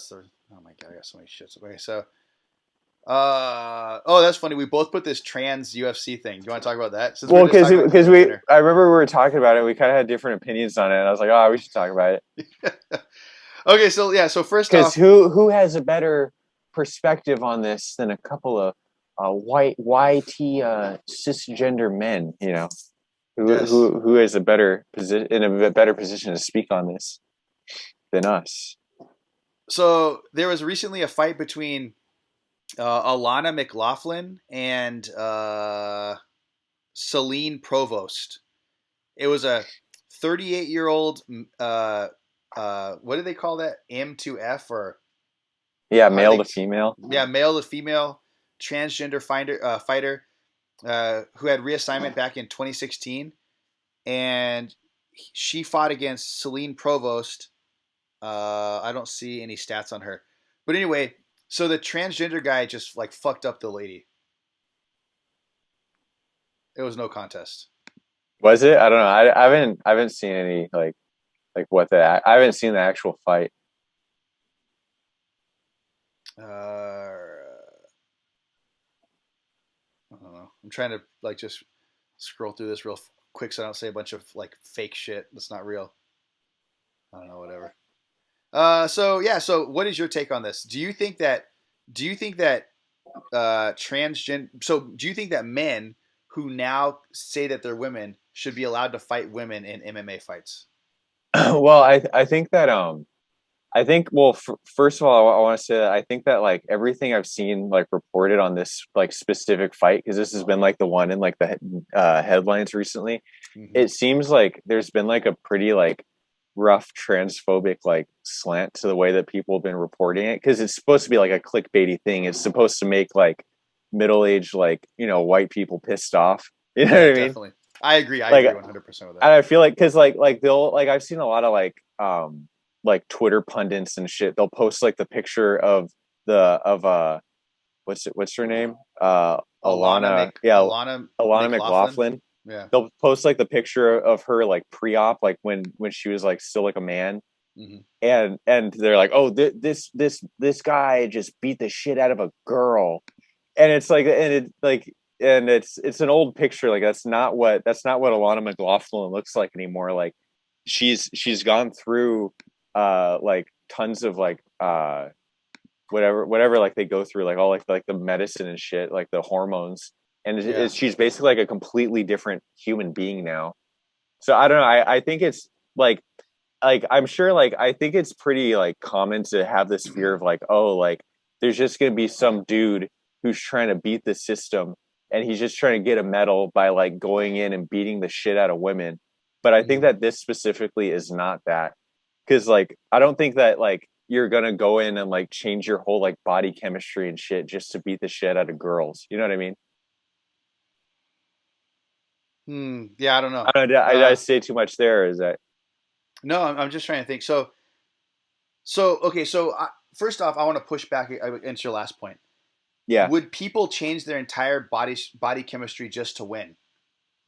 my god, I got so many shits. Okay, so. That's funny. We both put this trans UFC thing. Do you want to talk about that? Well, because I remember we were talking about it. We kind of had different opinions on it, and I was like, we should talk about it. Okay, so yeah. So first off, who has a better perspective on this than a couple of white cisgender men? You know, who is a better position to speak on this than us? So there was recently a fight between Alana McLaughlin and Celine Provost. It was a 38-year-old. What do they call that? M2F or? Yeah, male to female. Yeah, male to female transgender fighter who had reassignment back in 2016, and she fought against Celine Provost. I don't see any stats on her, but anyway. So the transgender guy just like fucked up the lady. It was no contest. Was it? I don't know. I haven't seen any like what I haven't seen the actual fight. I don't know. I'm trying to like just scroll through this real quick so I don't say a bunch of like fake shit that's not real. I don't know, whatever. So what is your take on this? Do you think that transgender? So do you think that men who now say that they're women should be allowed to fight women in MMA fights? Well, I think that first of all, I want to say that I think that like everything I've seen like reported on this like specific fight, because this has been like the one in like the headlines recently. Mm-hmm. It seems like there's been like a pretty like rough transphobic like slant to the way that people have been reporting it, because it's supposed to be like a clickbaity thing. It's supposed to make like middle-aged like white people pissed off. You know what I mean? Definitely. I agree 100% with that. And I feel like because like they'll like I've seen a lot of like Twitter pundits and shit. They'll post like the picture of what's her name? Alana McLaughlin. Yeah. They'll post like the picture of her like pre-op, like when she was like still like a man. Mm-hmm. And they're like, oh, this guy just beat the shit out of a girl. And it's like, and it like and it's an old picture. Like that's not what Alana McLaughlin looks like anymore. Like she's gone through like tons of like whatever like they go through, like all like the medicine and shit, like the hormones, and Yeah. she's basically like a completely different human being now. So I don't know. I think it's like I'm sure like I think it's pretty like common to have this fear of like, oh, like there's just gonna be some dude who's trying to beat the system, and he's just trying to get a medal by like going in and beating the shit out of women. But I think Mhm. that this specifically is not that, because like I don't think that like you're gonna go in and like change your whole like body chemistry and shit just to beat the shit out of girls. You know what I mean? Yeah, I don't know. I don't know. I say too much there. Is that No, I'm just trying to think. So okay. First off, I want to push back into your last point. yeah, Would people change their entire body chemistry just to win?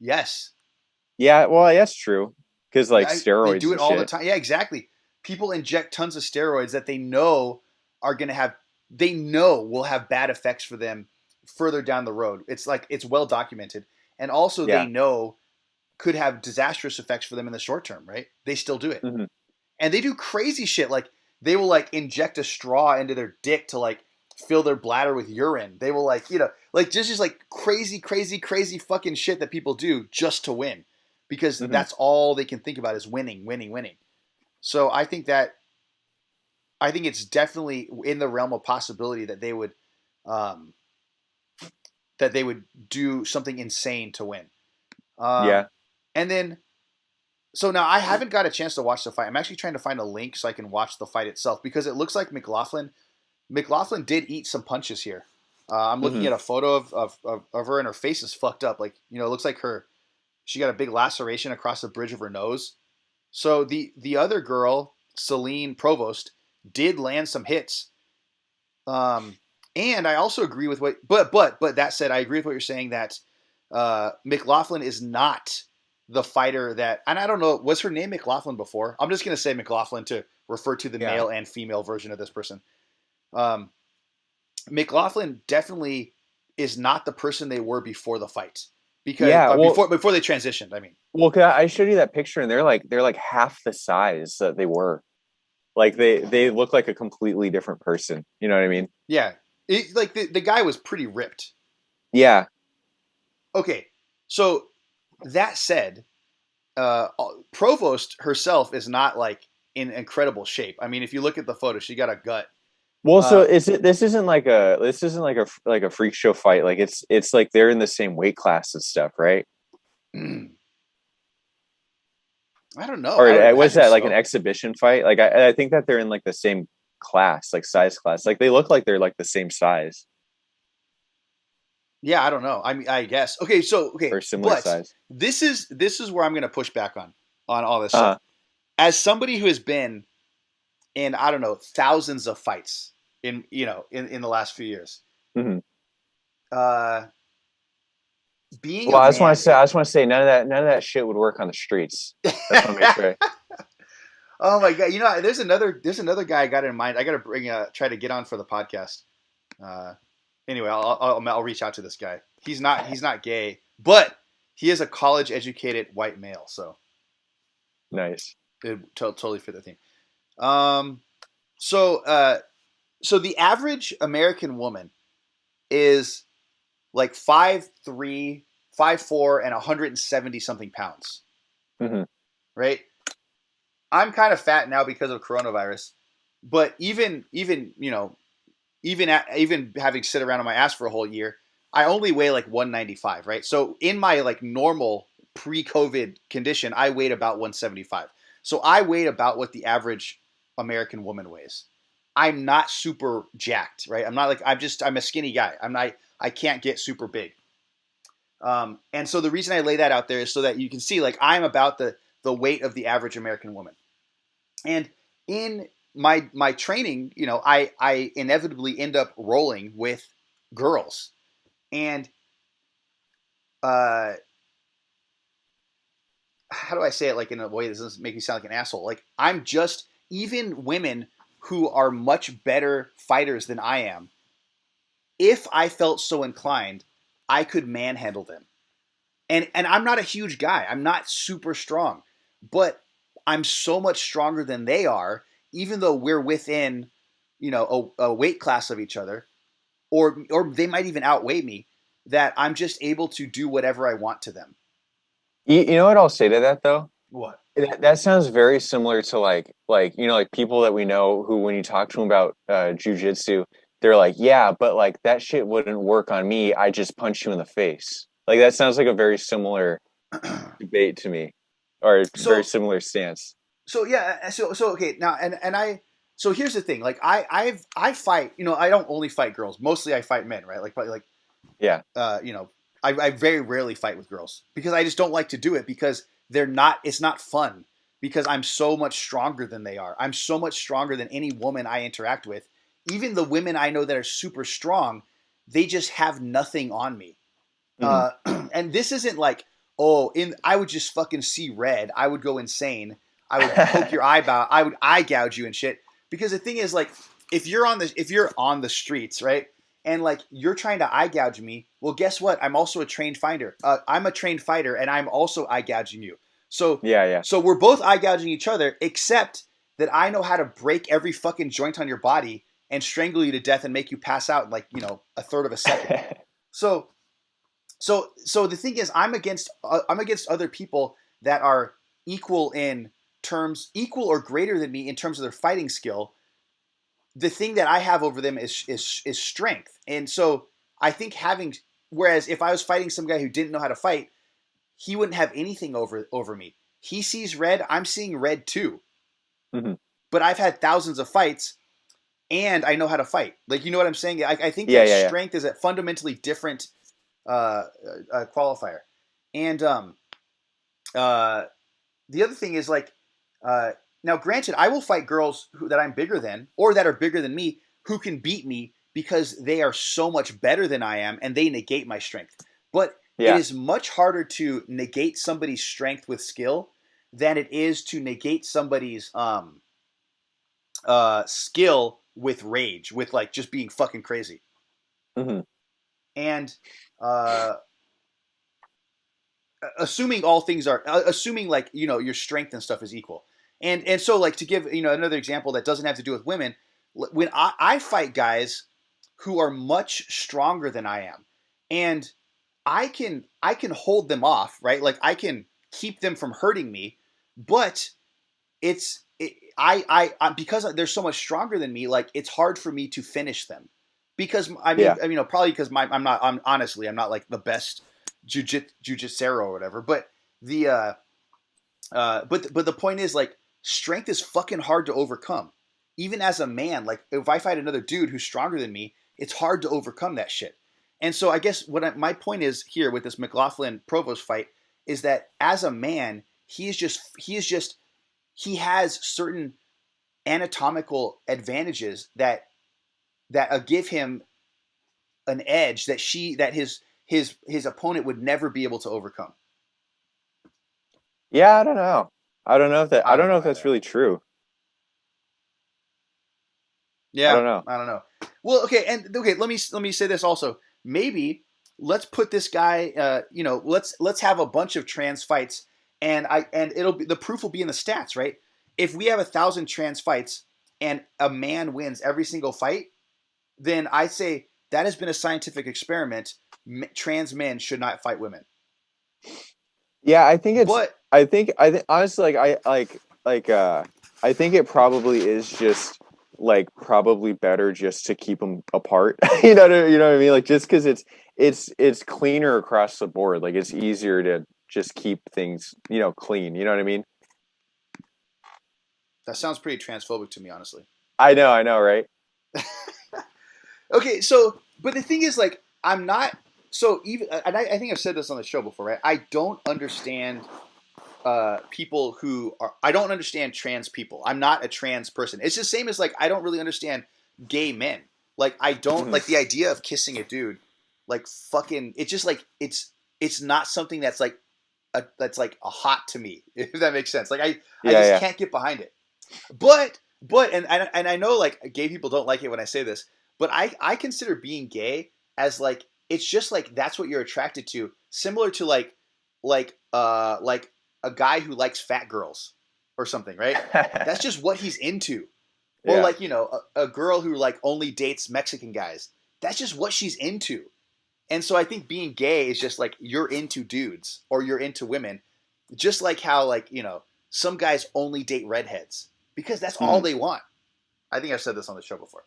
Yes. yeah? Well, that's true, because like Yeah, they steroids do it and all the shit. time. Yeah, exactly. People inject tons of steroids that they know are going to have, they know will have bad effects for them further down the road. It's like it's well documented, and also they Yeah. know could have disastrous effects for them in the short term. Right? They still do it, Hmm. and they do crazy shit like they will like inject a straw into their dick to like fill their bladder with urine. They will like like just like crazy fucking shit that people do just to win because Hmm. that's all they can think about is winning, winning, winning. So I think it's definitely in the realm of possibility um, that they would do something insane to win. Yeah. And then so now I haven't got a chance to watch the fight. I'm actually trying to find a link so I can watch the fight itself because it looks like McLaughlin did eat some punches here. I'm looking Hmm. at a photo of her and her face is fucked up. Like it looks like she got a big laceration across the bridge of her nose. So the other girl, Celine Provost, did land some hits. Um, and I also agree with but that said, I agree with what you're saying that McLaughlin is not the fighter that, and I don't know, was her name McLaughlin before? I'm just gonna say McLaughlin to refer to the Yeah. male and female version of this person. Um, McLaughlin definitely is not the person they were before the fight because Yeah. before they transitioned. I mean, Well, 'cause I showed you that picture, and they're like half the size that they were. Like they look like a completely different person. You know what I mean? yeah, like the guy was pretty ripped. Yeah. Okay, so that said, Provost herself is not like in incredible shape. I mean, if you look at the photo, she got a gut. Well, so Uh, is it? This isn't like a freak show fight. Like it's like they're in the same weight class and stuff, right? I don't know. Or I would was imagine that like an so. exhibition fight? Like I think that they're in like the same class, like size class. Like they look like they're like the same size Yeah, I don't know. I mean, I guess. Okay, so okay, or similar but size. this is where I'm going to push back on all this stuff. Uh As somebody who has been in I don't know thousands of fights in the last few years, hmm uh, being Well, a I just want man, to say, none of that shit would work on the streets. I just want to make sure. oh my god, there's another guy I got in mind. I got to try to get on for the podcast. Uh, anyway, I'll reach out to this guy. He's not gay, but he is a college educated white male, so Nice. it totally fit the theme. Um, so so the average American woman is like 5'3", 5'4", and 170 something pounds, Hmm. right? I'm kind of fat now because of coronavirus, but even having sit around on my ass for a whole year, I only weigh like 195, right? So in my like normal pre-COVID condition, I weighed about 175. So I weighed about what the average American woman weighs. I'm not super jacked, right? I'm not like I'm a skinny guy. I can't get super big. And so the reason I lay that out there is so that you can see like I'm about the weight of the average American woman. And in my training, I inevitably end up rolling with girls, and uh, how do I say it like in a way that doesn't make me sound like an asshole? Like I'm just even women who are much better fighters than I am. If I felt so inclined, I could manhandle them. And I'm not a huge guy. I'm not super strong, but I'm so much stronger than they are, even though we're within, a weight class of each other, or they might even outweigh me. That I'm just able to do whatever I want to them. You know what I'll say to that though? What? That sounds very similar to like like people that we know who, when you talk to them about jujitsu, they're like, yeah, but like that shit wouldn't work on me. I just punch you in the face. Like that sounds like a very similar debate to me, or a very So similar stance. so okay now and I so here's the thing, like I fight, I don't only fight girls, mostly I fight men, right? Like Yeah, uh you know I very rarely fight with girls because I just don't like to do it because it's not fun, because I'm so much stronger than they are. I'm so much stronger than any woman I interact with. Even the women I know that are super strong, they just have nothing on me. hmm And this isn't like, oh, in I would just fucking see red. I would go insane. I would poke your eyebrow. I would eye gouge you and shit. Because the thing is, like, if you're on the streets, right, and like you're trying to eye gouge me, well, guess what? I'm also a trained fighter. I'm a trained fighter, and I'm also eye gouging you. So yeah, yeah. so we're both eye gouging each other, except that I know how to break every fucking joint on your body and strangle you to death and make you pass out in like a third of a second. So so the thing is, I'm against other people that are equal or greater than me in terms of their fighting skill. The thing that I have over them is strength, and so I think having whereas if I was fighting some guy who didn't know how to fight, he wouldn't have anything over me. He sees red, I'm seeing red too, hmm but I've had thousands of fights and I know how to fight. Like, you know what I'm saying? I think Yeah, that yeah, yeah. strength is a fundamentally different qualifier. And uh, the other thing is like, uh, now granted, I will fight girls that I'm bigger than or that are bigger than me who can beat me because they are so much better than I am and they negate my strength. But it Yeah. is much harder to negate somebody's strength with skill than it is to negate somebody's skill with rage, with like just being fucking crazy. hmm And uh, assuming all things are assuming like your strength and stuff is equal, and so like to give another example that doesn't have to do with women, when I fight guys who are much stronger than I am, and I can hold them off, right? Like I can keep them from hurting me, but because they're so much stronger than me, like it's hard for me to finish them because Yeah. probably because I'm honestly I'm not like the best jujitsero or whatever, but the but the point is like strength is fucking hard to overcome. Even as a man, like if I fight another dude who's stronger than me, it's hard to overcome that shit. And so I guess my point is here with this McLaughlin Provost fight is that as a man, he has certain anatomical advantages that give him an edge that his opponent would never be able to overcome. Yeah, I don't know. I I don't don't know know if that's either. really true. I Yeah, don't know. I don't know. Well, okay, and okay, let me say this also. Maybe let's put this guy. Let's have a bunch of trans fights, and it'll be the proof will be in the stats, right? If we have 1,000 trans fights and a man wins every single fight, then I say that has been a scientific experiment. Trans men should not fight women. Yeah, I think it's But I think honestly I think it probably is just like probably better just to keep them apart. You know what I mean? Like just because it's cleaner across the board. Like it's easier to just keep things, clean. You know what I mean? that sounds pretty transphobic to me, honestly. I know, right? Okay, so but the thing is, like, I'm not so even, and I think I've said this on the show before, right? I don't understand people who are. I don't understand trans people. I'm not a trans person. It's the same as like I don't really understand gay men. Like I don't hmm like the idea of kissing a dude. Like fucking, it's just like it's not something that's like a hot to me. If that makes sense. Like I Yeah, just yeah. can't get behind it. But and I know like gay people don't like it when I say this, but I consider being gay as like it's just like that's what you're attracted to, similar to like a guy who likes fat girls or something, right? That's just what he's into. Or Yeah. like, a girl who like only dates Mexican guys. That's just what she's into. And so I think being gay is just like you're into dudes or you're into women, just like how like, some guys only date redheads because that's all Mhm. they want. I think I've said this on the show before.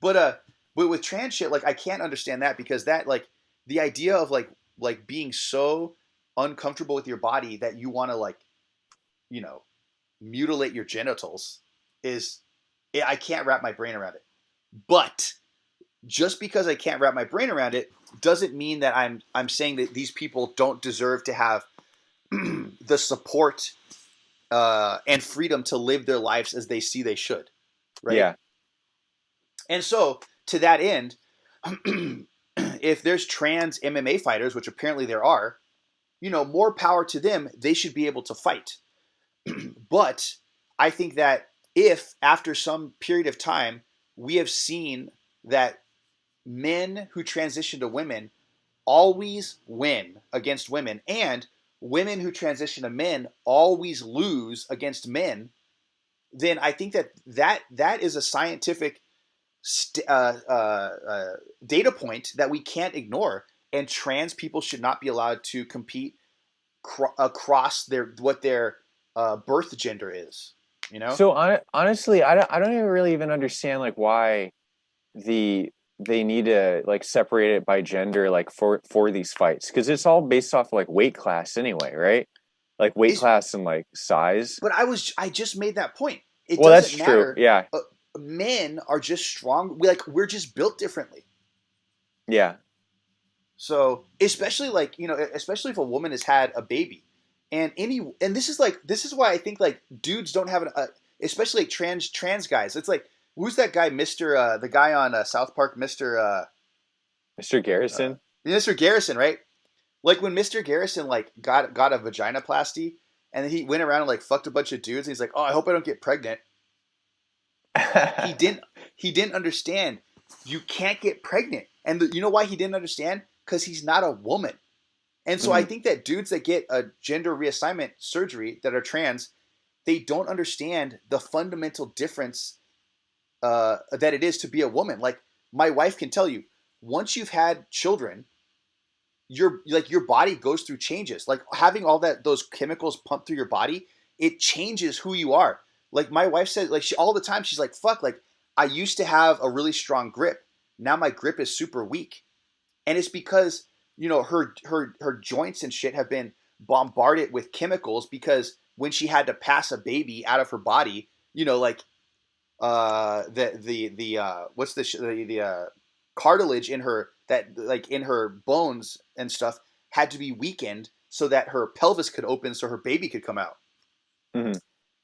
But with trans shit, like I can't understand that because that like the idea of like being so uncomfortable with your body that you want to like, you know, mutilate your genitals is I can't wrap my brain around it. But just because I can't wrap my brain around it doesn't mean that I'm saying that these people don't deserve to have the support and freedom to live their lives as they see they should, right? Yeah. And so to that end, if there's trans MMA fighters, which apparently there are, more power to them. They should be able to fight. But I think that if after some period of time we have seen that men who transition to women always win against women, and women who transition to men always lose against men, then I think that is a scientific data point that we can't ignore. And trans people should not be allowed to compete across their birth gender is. You know? So honestly, I don't even really even understand like why the they need to like separate it by gender like for these fights because it's all based off like weight class anyway, right? Like weight Is class and like size. but I just made that point. It Well, that's doesn't true. matter. Yeah. Men are just strong. We're just built differently. Yeah. So especially like especially if a woman has had a baby, and this is why I think like dudes don't have especially like trans guys. It's like who's that guy, Mister the guy on South Park, Mr. Garrison. Mr. Garrison, right? Like when Mr. Garrison like got a vaginoplasty, and then he went around and like fucked a bunch of dudes. And he's like, oh, I hope I don't get pregnant. He didn't he didn't understand you can't get pregnant, and you know why he didn't understand? Because he's not a woman. And so I Mhm. think that dudes that get a gender reassignment surgery that are trans, they don't understand the fundamental difference that it is to be a woman. Like my wife can tell you, once you've had children, your body goes through changes. Like having all those chemicals pumped through your body, it changes who you are. Like my wife said, like all the time, she's like, "Fuck!" Like I used to have a really strong grip. Now my grip is super weak, and it's because her joints and shit have been bombarded with chemicals because when she had to pass a baby out of her body, like the what's the cartilage in her that like in her bones and stuff had to be weakened so that her pelvis could open so her baby could come out, Mhm.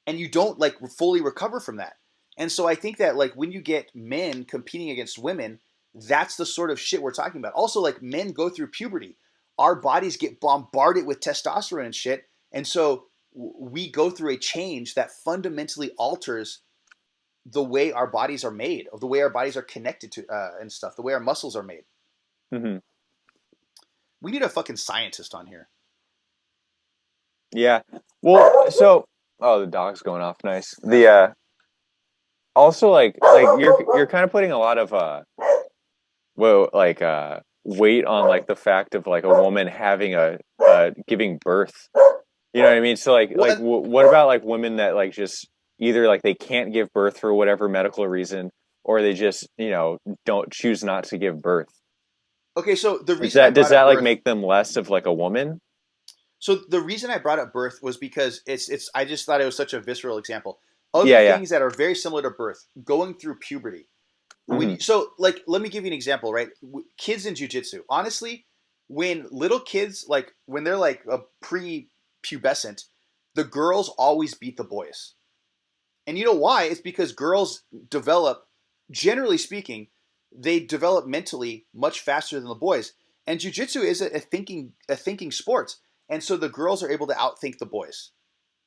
and you don't like fully recover from that. And so I think that like when you get men competing against women, that's the sort of shit we're talking about. Also, like men go through puberty, our bodies get bombarded with testosterone and shit, and so we go through a change that fundamentally alters the way our bodies are made, of the way our bodies are connected to and stuff, the way our muscles are made. Mhm. We need a fucking scientist on here. Yeah. Well, so oh, the dog's going off. Nice. The also like you're kind of putting a lot of well like weight on like the fact of like a woman having a giving birth. You know what I mean? So like What? what about like women that like just either like they can't give birth for whatever medical reason or they just, don't choose not to give birth. Okay, so the Is reason I that does brought that up like birth, make them less of like a woman? was because it's I just thought it was such a visceral example. Other Yeah, yeah. things that are very similar to birth, going through puberty. Hmm. So like let me give you an example, right? Kids in jujitsu. Honestly, when little kids like when they're like a pre-pubescent, the girls always beat the boys. And you know why? It's because girls develop, generally speaking, they develop mentally much faster than the boys. And jujitsu is a thinking sport, and so the girls are able to outthink the boys.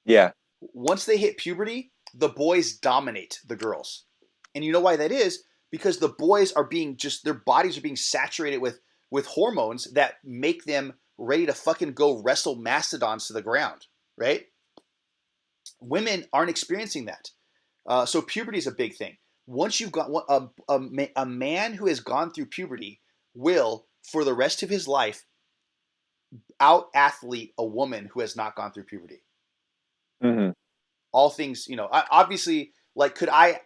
Yeah. Once they hit puberty, the boys dominate the girls, and you know why that is? because the boys are being just their bodies are being saturated with hormones that make them ready to fucking go wrestle mastodons to the ground, right? Women aren't experiencing that. So puberty is a big thing. Once you've got a man who has gone through puberty will, for the rest of his life, out athlete a woman who has not gone through puberty. Hmm. All things, obviously, like could I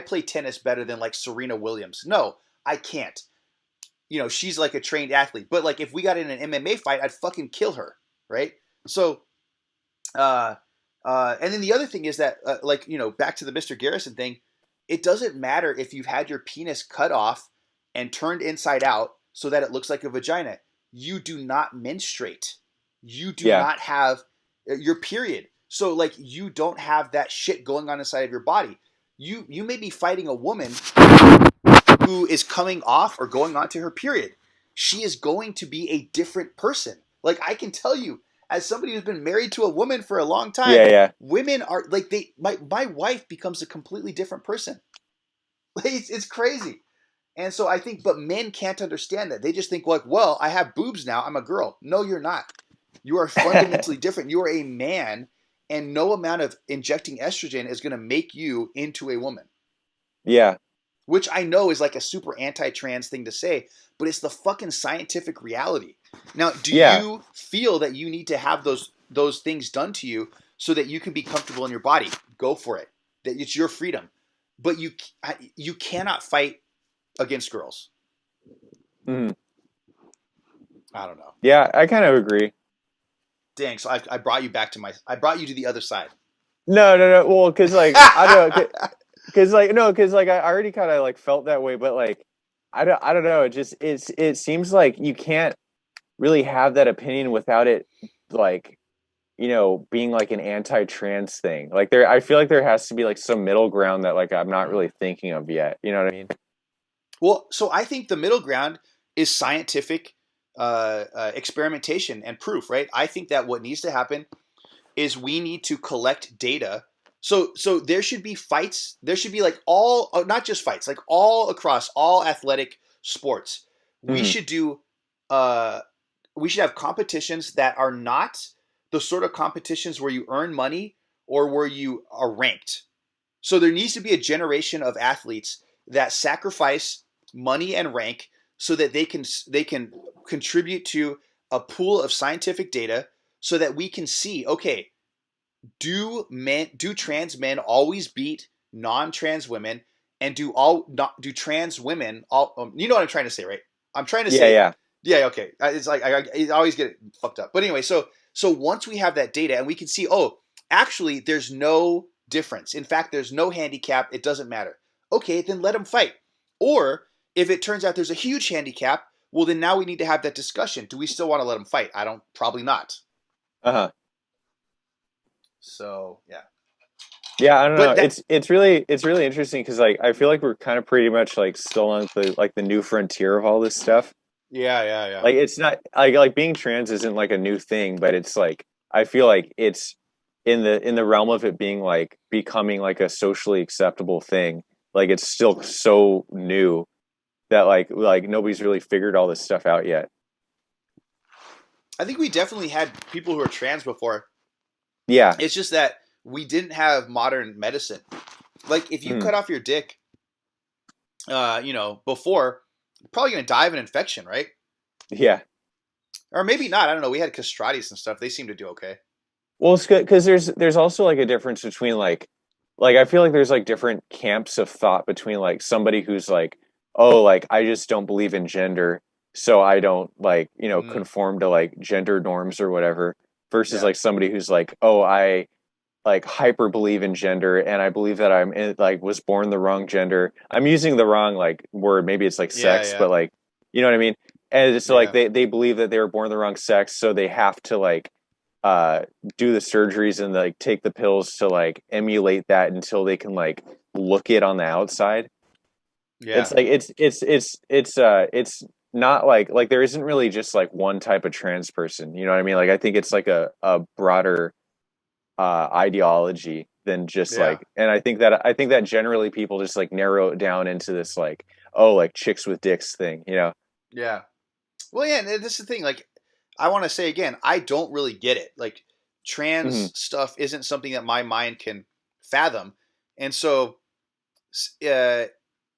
play tennis better than like Serena Williams? No, I can't. She's like a trained athlete, but like if we got in an MMA fight, I'd fucking kill her, right? So, and then the other thing is that, back to the Mr. Garrison thing, it doesn't matter if you've had your penis cut off and turned inside out so that it looks like a vagina. You do not menstruate. You do Yeah. not have your period. So, like, you don't have that shit going on inside of your body. You may be fighting a woman who is coming off or going on to her period. She is going to be a different person. Like, I can tell you, as somebody who's been married to a woman for a long time, Yeah. Yeah. women are like my wife becomes a completely different person. Like, it's crazy. And so I think, but men can't understand that. They just think like, well, I have boobs now, I'm a girl. No, you're not. You are fundamentally different. You are a man, and no amount of injecting estrogen is going to make you into a woman. Yeah. Which I know is like a super anti-trans thing to say, but it's the fucking scientific reality. Now, do Yeah. you feel that you need to have those things done to you so that you can be comfortable in your body? Go for it. That it's your freedom. But you cannot fight against girls. Hmm. I don't know. Yeah, I kind of agree. Dang, so I brought you I brought you to the other side. No, no, no. Well, because like I don't know, because like no, because like I already kind of like felt that way, but like I don't know. It seems like you can't really have that opinion without it like being like an anti-trans thing. Like I feel like there has to be like some middle ground that like I'm not really thinking of yet. You know what I mean? Well, so I think the middle ground is scientific experimentation and proof, right? I think that what needs to happen is we need to collect data. So there should be fights. There should be like all, not just fights, like all across all athletic sports. We Hmm. should do, we should have competitions that are not the sort of competitions where you earn money or where you are ranked. So there needs to be a generation of athletes that sacrifice money and rank so that they can contribute to a pool of scientific data so that we can see, okay, do trans men always beat non-trans women, and do trans women all you know what I'm trying to say, right? I'm trying to Yeah, say, yeah. yeah, okay. It's like I always get it fucked up. But anyway, so once we have that data and we can see, oh, actually there's no difference. In fact, there's no handicap. It doesn't matter. Okay, then let them fight. Or if it turns out there's a huge handicap, well then now we need to have that discussion. Do we still want to let them fight? I don't, probably not. Uh-huh. So, yeah. Yeah, I don't know. But that It's really interesting because like I feel like we're kind of pretty much like still on the new frontier of all this stuff. yeah, yeah, yeah. Like it's not like being trans isn't like a new thing, but it's like I feel like it's in the realm of it being like becoming like a socially acceptable thing. Like it's still so new that like nobody's really figured all this stuff out yet. I think we definitely had people who are trans before. Yeah. It's just that we didn't have modern medicine. Like if you Mm. cut off your dick, before, you're probably gonna die of an infection, right? Yeah. Or maybe not. I don't know. We had castratis and stuff. They seem to do okay. Well, it's good because there's also like a difference between like I feel like there's like different camps of thought between like somebody who's like, oh, like I just don't believe in gender, so I don't like, Mm, conform to like gender norms or whatever, versus yeah, like somebody who's like, oh, I like hyper believe in gender and I believe that like was born the wrong gender. I'm using the wrong like word, maybe it's like yeah, sex, yeah, but like you know what I mean? And so like yeah, they believe that they were born the wrong sex, so they have to like uh do the surgeries and like take the pills to like emulate that until they can like look it on the outside. yeah. It's like it's not like there isn't really just like one type of trans person, you know what I mean? Like I think it's like a broader ideology. than just Yeah. like. And I think that generally people just like narrow it down into this like, oh, like chicks with dicks thing, you know? Yeah. Well, yeah, and this is the thing. Like, I want to say again, I don't really get it. Like, Hmm. trans stuff isn't something that my mind can fathom, and so, uh,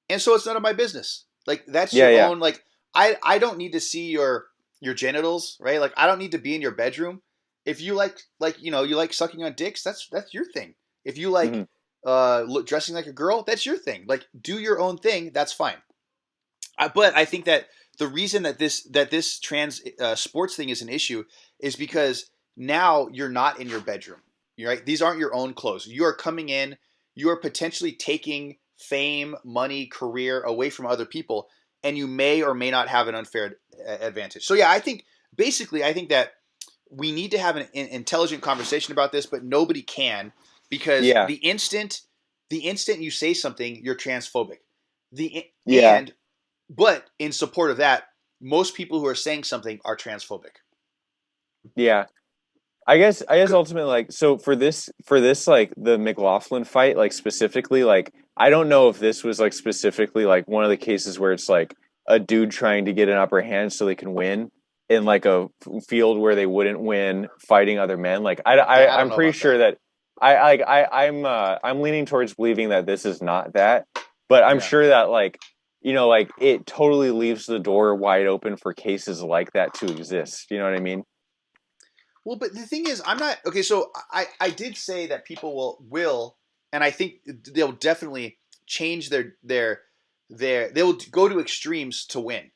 it's none of my business. Like, that's Yeah, your yeah. own. Like, I don't need to see your genitals, right? Like, I don't need to be in your bedroom. If you like you like sucking on dicks, that's your thing. If you like Hmm. dressing like a girl, that's your thing. Like, do your own thing. That's fine. But I think that the reason that this trans sports thing is an issue is because now you're not in your bedroom. You're right. These aren't your own clothes. You are coming in. You are potentially taking fame, money, career away from other people, and you may or may not have an unfair advantage. So yeah, I think that we need to have an intelligent conversation about this, but nobody can because Yeah, the instant you say something, you're transphobic. The yeah, and But in support of that, most people who are saying something are transphobic. yeah. I guess ultimately like so for this like the McLaughlin fight like specifically like I don't know if this was like specifically like one of the cases where it's like a dude trying to get an upper hand so they can win in like a field where they wouldn't win fighting other men like I don't I'm know pretty about sure that. that I'm leaning towards believing that this is not that, but I'm Yeah. sure that like like it totally leaves the door wide open for cases like that to exist, you know what I mean? Well, but the thing is, I'm not okay. So I did say that people will, and I think they'll definitely change they will go to extremes to win.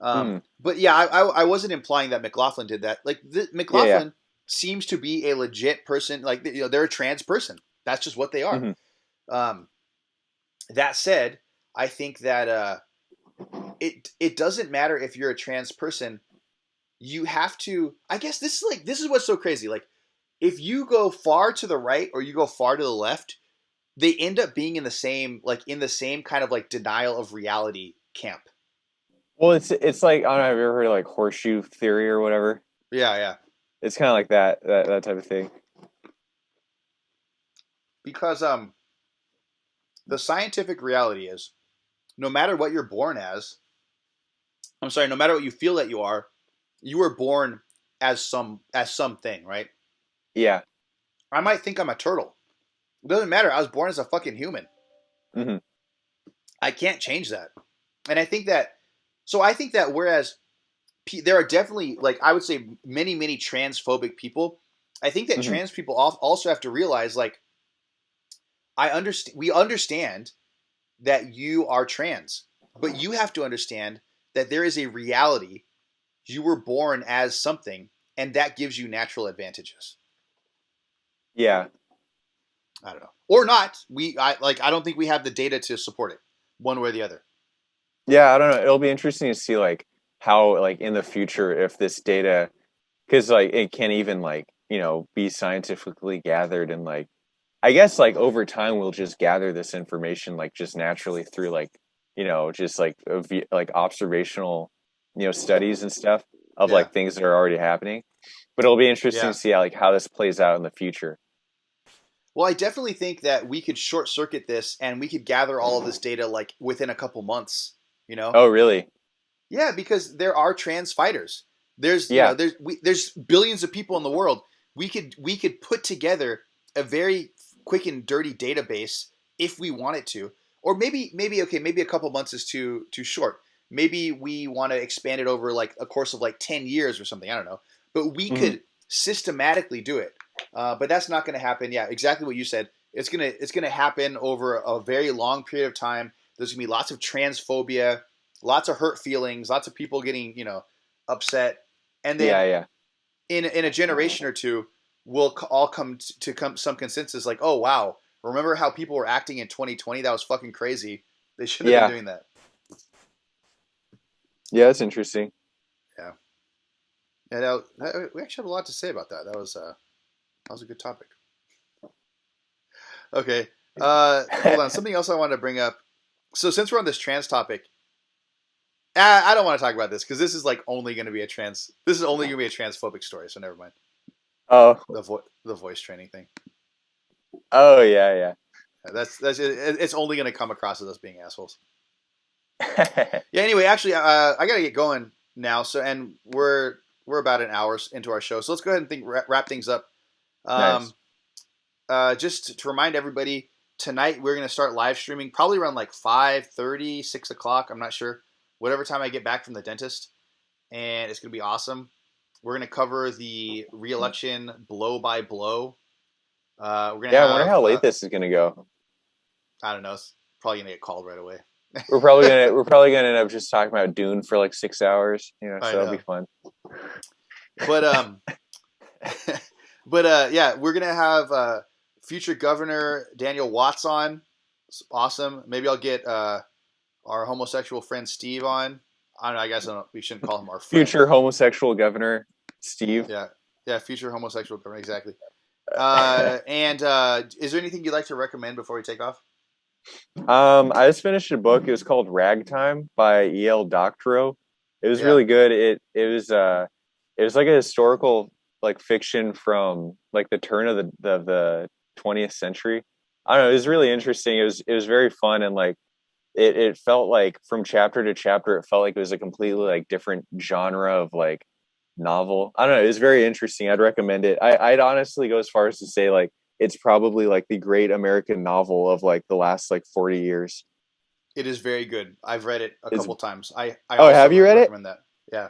Hmm. But yeah, I wasn't implying that McLaughlin did that. Like Yeah, yeah. McLaughlin seems to be a legit person. Like they're a trans person. That's just what they are. Hmm. Um, that said, I think that it doesn't matter if you're a trans person. You have to. I guess this is what's so crazy. Like if you go far to the right or you go far to the left, they end up being in the same kind of like denial of reality camp. Well, it's like I don't know. Have you ever heard of like horseshoe theory or whatever? Yeah, yeah. It's kind of like that type of thing. Because the scientific reality is no matter what you're born as, I'm sorry, no matter what you feel that you were born as something, right? Yeah. I might think I'm a turtle. It doesn't matter. I was born as a fucking human. Hmm. I can't change that. And I think that whereas there are definitely like I would say many transphobic people, I think that Hmm. trans people also have to realize like we understand that you are trans, but you have to understand that there is a reality. You were born as something, and that gives you natural advantages. Yeah. I don't know, or not. I don't think we have the data to support it, one way or the other. Yeah. I don't know. It'll be interesting to see like how like in the future if this data because like it can't even like be scientifically gathered and like I guess like over time we'll just gather this information like just naturally through like just like like observational studies and stuff of Yeah, like things that are already happening. But it'll be interesting yeah. to see how like how this plays out in the future. Well, I definitely think that we could short circuit this, and we could gather all of this data like within a couple months. You know, Oh, really? yeah, because there are trans fighters. Yeah. There's billions of people in the world. We could put together a very quick and dirty database if we wanted to, or maybe a couple months is too short. Maybe we want to expand it over like a course of like 10 years or something. I don't know, but we Hmm. could systematically do it. But that's not going to happen. Yeah, exactly what you said. It's gonna happen over a very long period of time. There's gonna be lots of transphobia, lots of hurt feelings, lots of people getting upset, and Yeah, then yeah. in a generation or two, we'll all come some consensus like, oh wow, remember how people were acting in 2020? That was fucking crazy. They shouldn't have been Yeah. doing that. Yeah, that's interesting. Yeah, yeah. We actually have a lot to say about that. That was a good topic. Okay, hold on. Something else I wanted to bring up. So since we're on this trans topic, I don't want to talk about this because this is like only going to be a trans. This is only going to be a transphobic story. So never mind Oh, the voice training thing. Oh yeah, That's it's only going to come across as us being assholes. yeah. Yeah. Anyway, actually, I got to get going now. So, and we're about an hour into our show. So let's go ahead and wrap things up. Nice. Um, just to remind everybody, tonight we're going to start live streaming probably around like 5:30, 6 o'clock. I'm not sure. Whatever time I get back from the dentist, and it's going to be awesome. We're going to cover the re-election blow by blow. We're going to Yeah, I wonder have how late this is gonna go. I don't know. It's probably going to get called right away. We're probably gonna end up just talking about Dune for like 6 hours. I So that'll know, be fun. but yeah, we're gonna have future Governor Daniel Watts on. It's awesome. Maybe I'll get our homosexual friend Steve on. I don't know. I guess we shouldn't call him our friend. Future homosexual governor Steve. Yeah, future homosexual governor. Exactly. And is there anything you'd like to recommend before we take off? I just finished a book. It was called Ragtime by E.L. Doctorow. It was Yeah. really good. It was like a historical like fiction from like the turn of the 20th century. I don't know. It was really interesting. It was very fun, and like it felt like from chapter to chapter, it felt like it was a completely like different genre of like novel. I don't know. It was very interesting. I'd recommend it. I'd honestly go as far as to say like it's probably like the great American novel of like the last like 40 years. It is very good. I've read it a It's, couple times. I oh, also have you read it? recommend that. Yeah.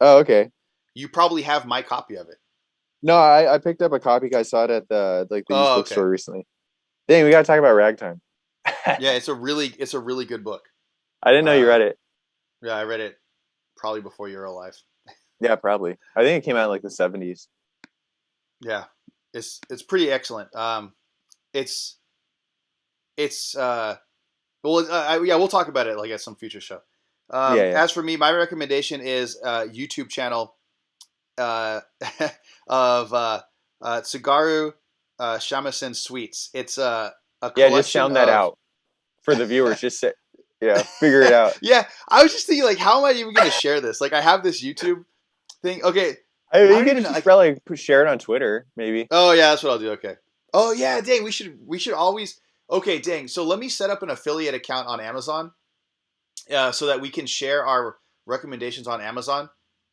Oh, okay. You probably have my copy of it. No, I picked up a copy 'cause I saw it at the used Oh, okay. bookstore recently. Dang, we gotta talk about Ragtime. Yeah, it's a really good book. I didn't know you read it. Yeah, I read it probably before you were alive. Yeah, probably. I think it came out in like the 70s. Yeah, it's pretty excellent. It's well, yeah, we'll talk about it like at some future show. Yeah. As for me, my recommendation is YouTube channel of Tsugaru Shamisen Sweets. It's a Yeah, just sound that out for the viewers. Just say, yeah, figure it out. Yeah, I was just thinking, like, how am I even going to share this? Like, I have this YouTube thing. Okay, You could just probably share it on Twitter, maybe. oh yeah, that's what I'll do. Okay. Oh yeah, dang, we should always. Okay, dang. So let me set up an affiliate account on Amazon, so that we can share our recommendations on Amazon,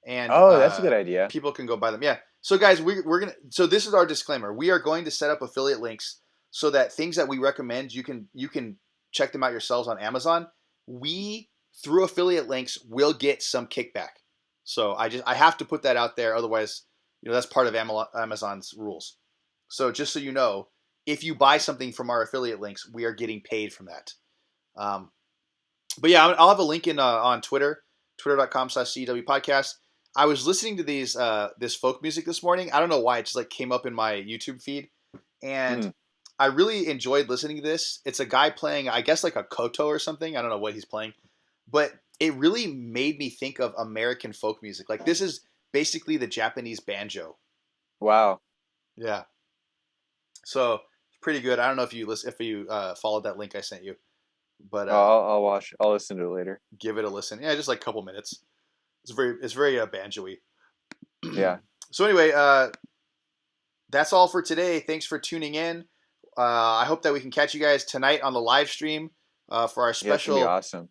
and Oh, that's a good idea. people can go buy them. Yeah. So guys, we're gonna. So this is our disclaimer. We are going to set up affiliate links so that things that we recommend, you can check them out yourselves on Amazon. We, through affiliate links, will get some kickback. So I have to put that out there. Otherwise, that's part of Amazon's rules. So just so you know, if you buy something from our affiliate links, we are getting paid from that. Um, but yeah, I'll have a link in on Twitter, twitter.com/CW podcast. I was listening to this folk music this morning. I don't know why, it just like came up in my YouTube feed, and I really enjoyed listening to this. It's a guy playing, I guess, like a koto or something. I don't know what he's playing, but it really made me think of American folk music. Like, this is basically the Japanese banjo. Wow. Yeah. So it's pretty good. I don't know if you followed that link I sent you, but I'll watch. I'll listen to it later. give it a listen. Yeah, just like a couple minutes. It's very banjo-y. Yeah. So anyway, that's all for today. Thanks for tuning in. I hope that we can catch you guys tonight on the live stream for our special awesome.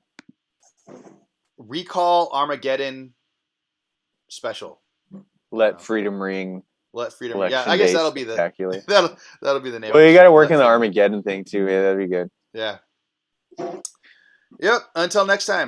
Recall Armageddon special. Let Freedom Ring. Let Freedom Ring. Yeah, I guess that'll be that'll be the name. Well, you got to work in the Armageddon thing too. Yeah, that'd be good. Yeah. Yep. Until next time.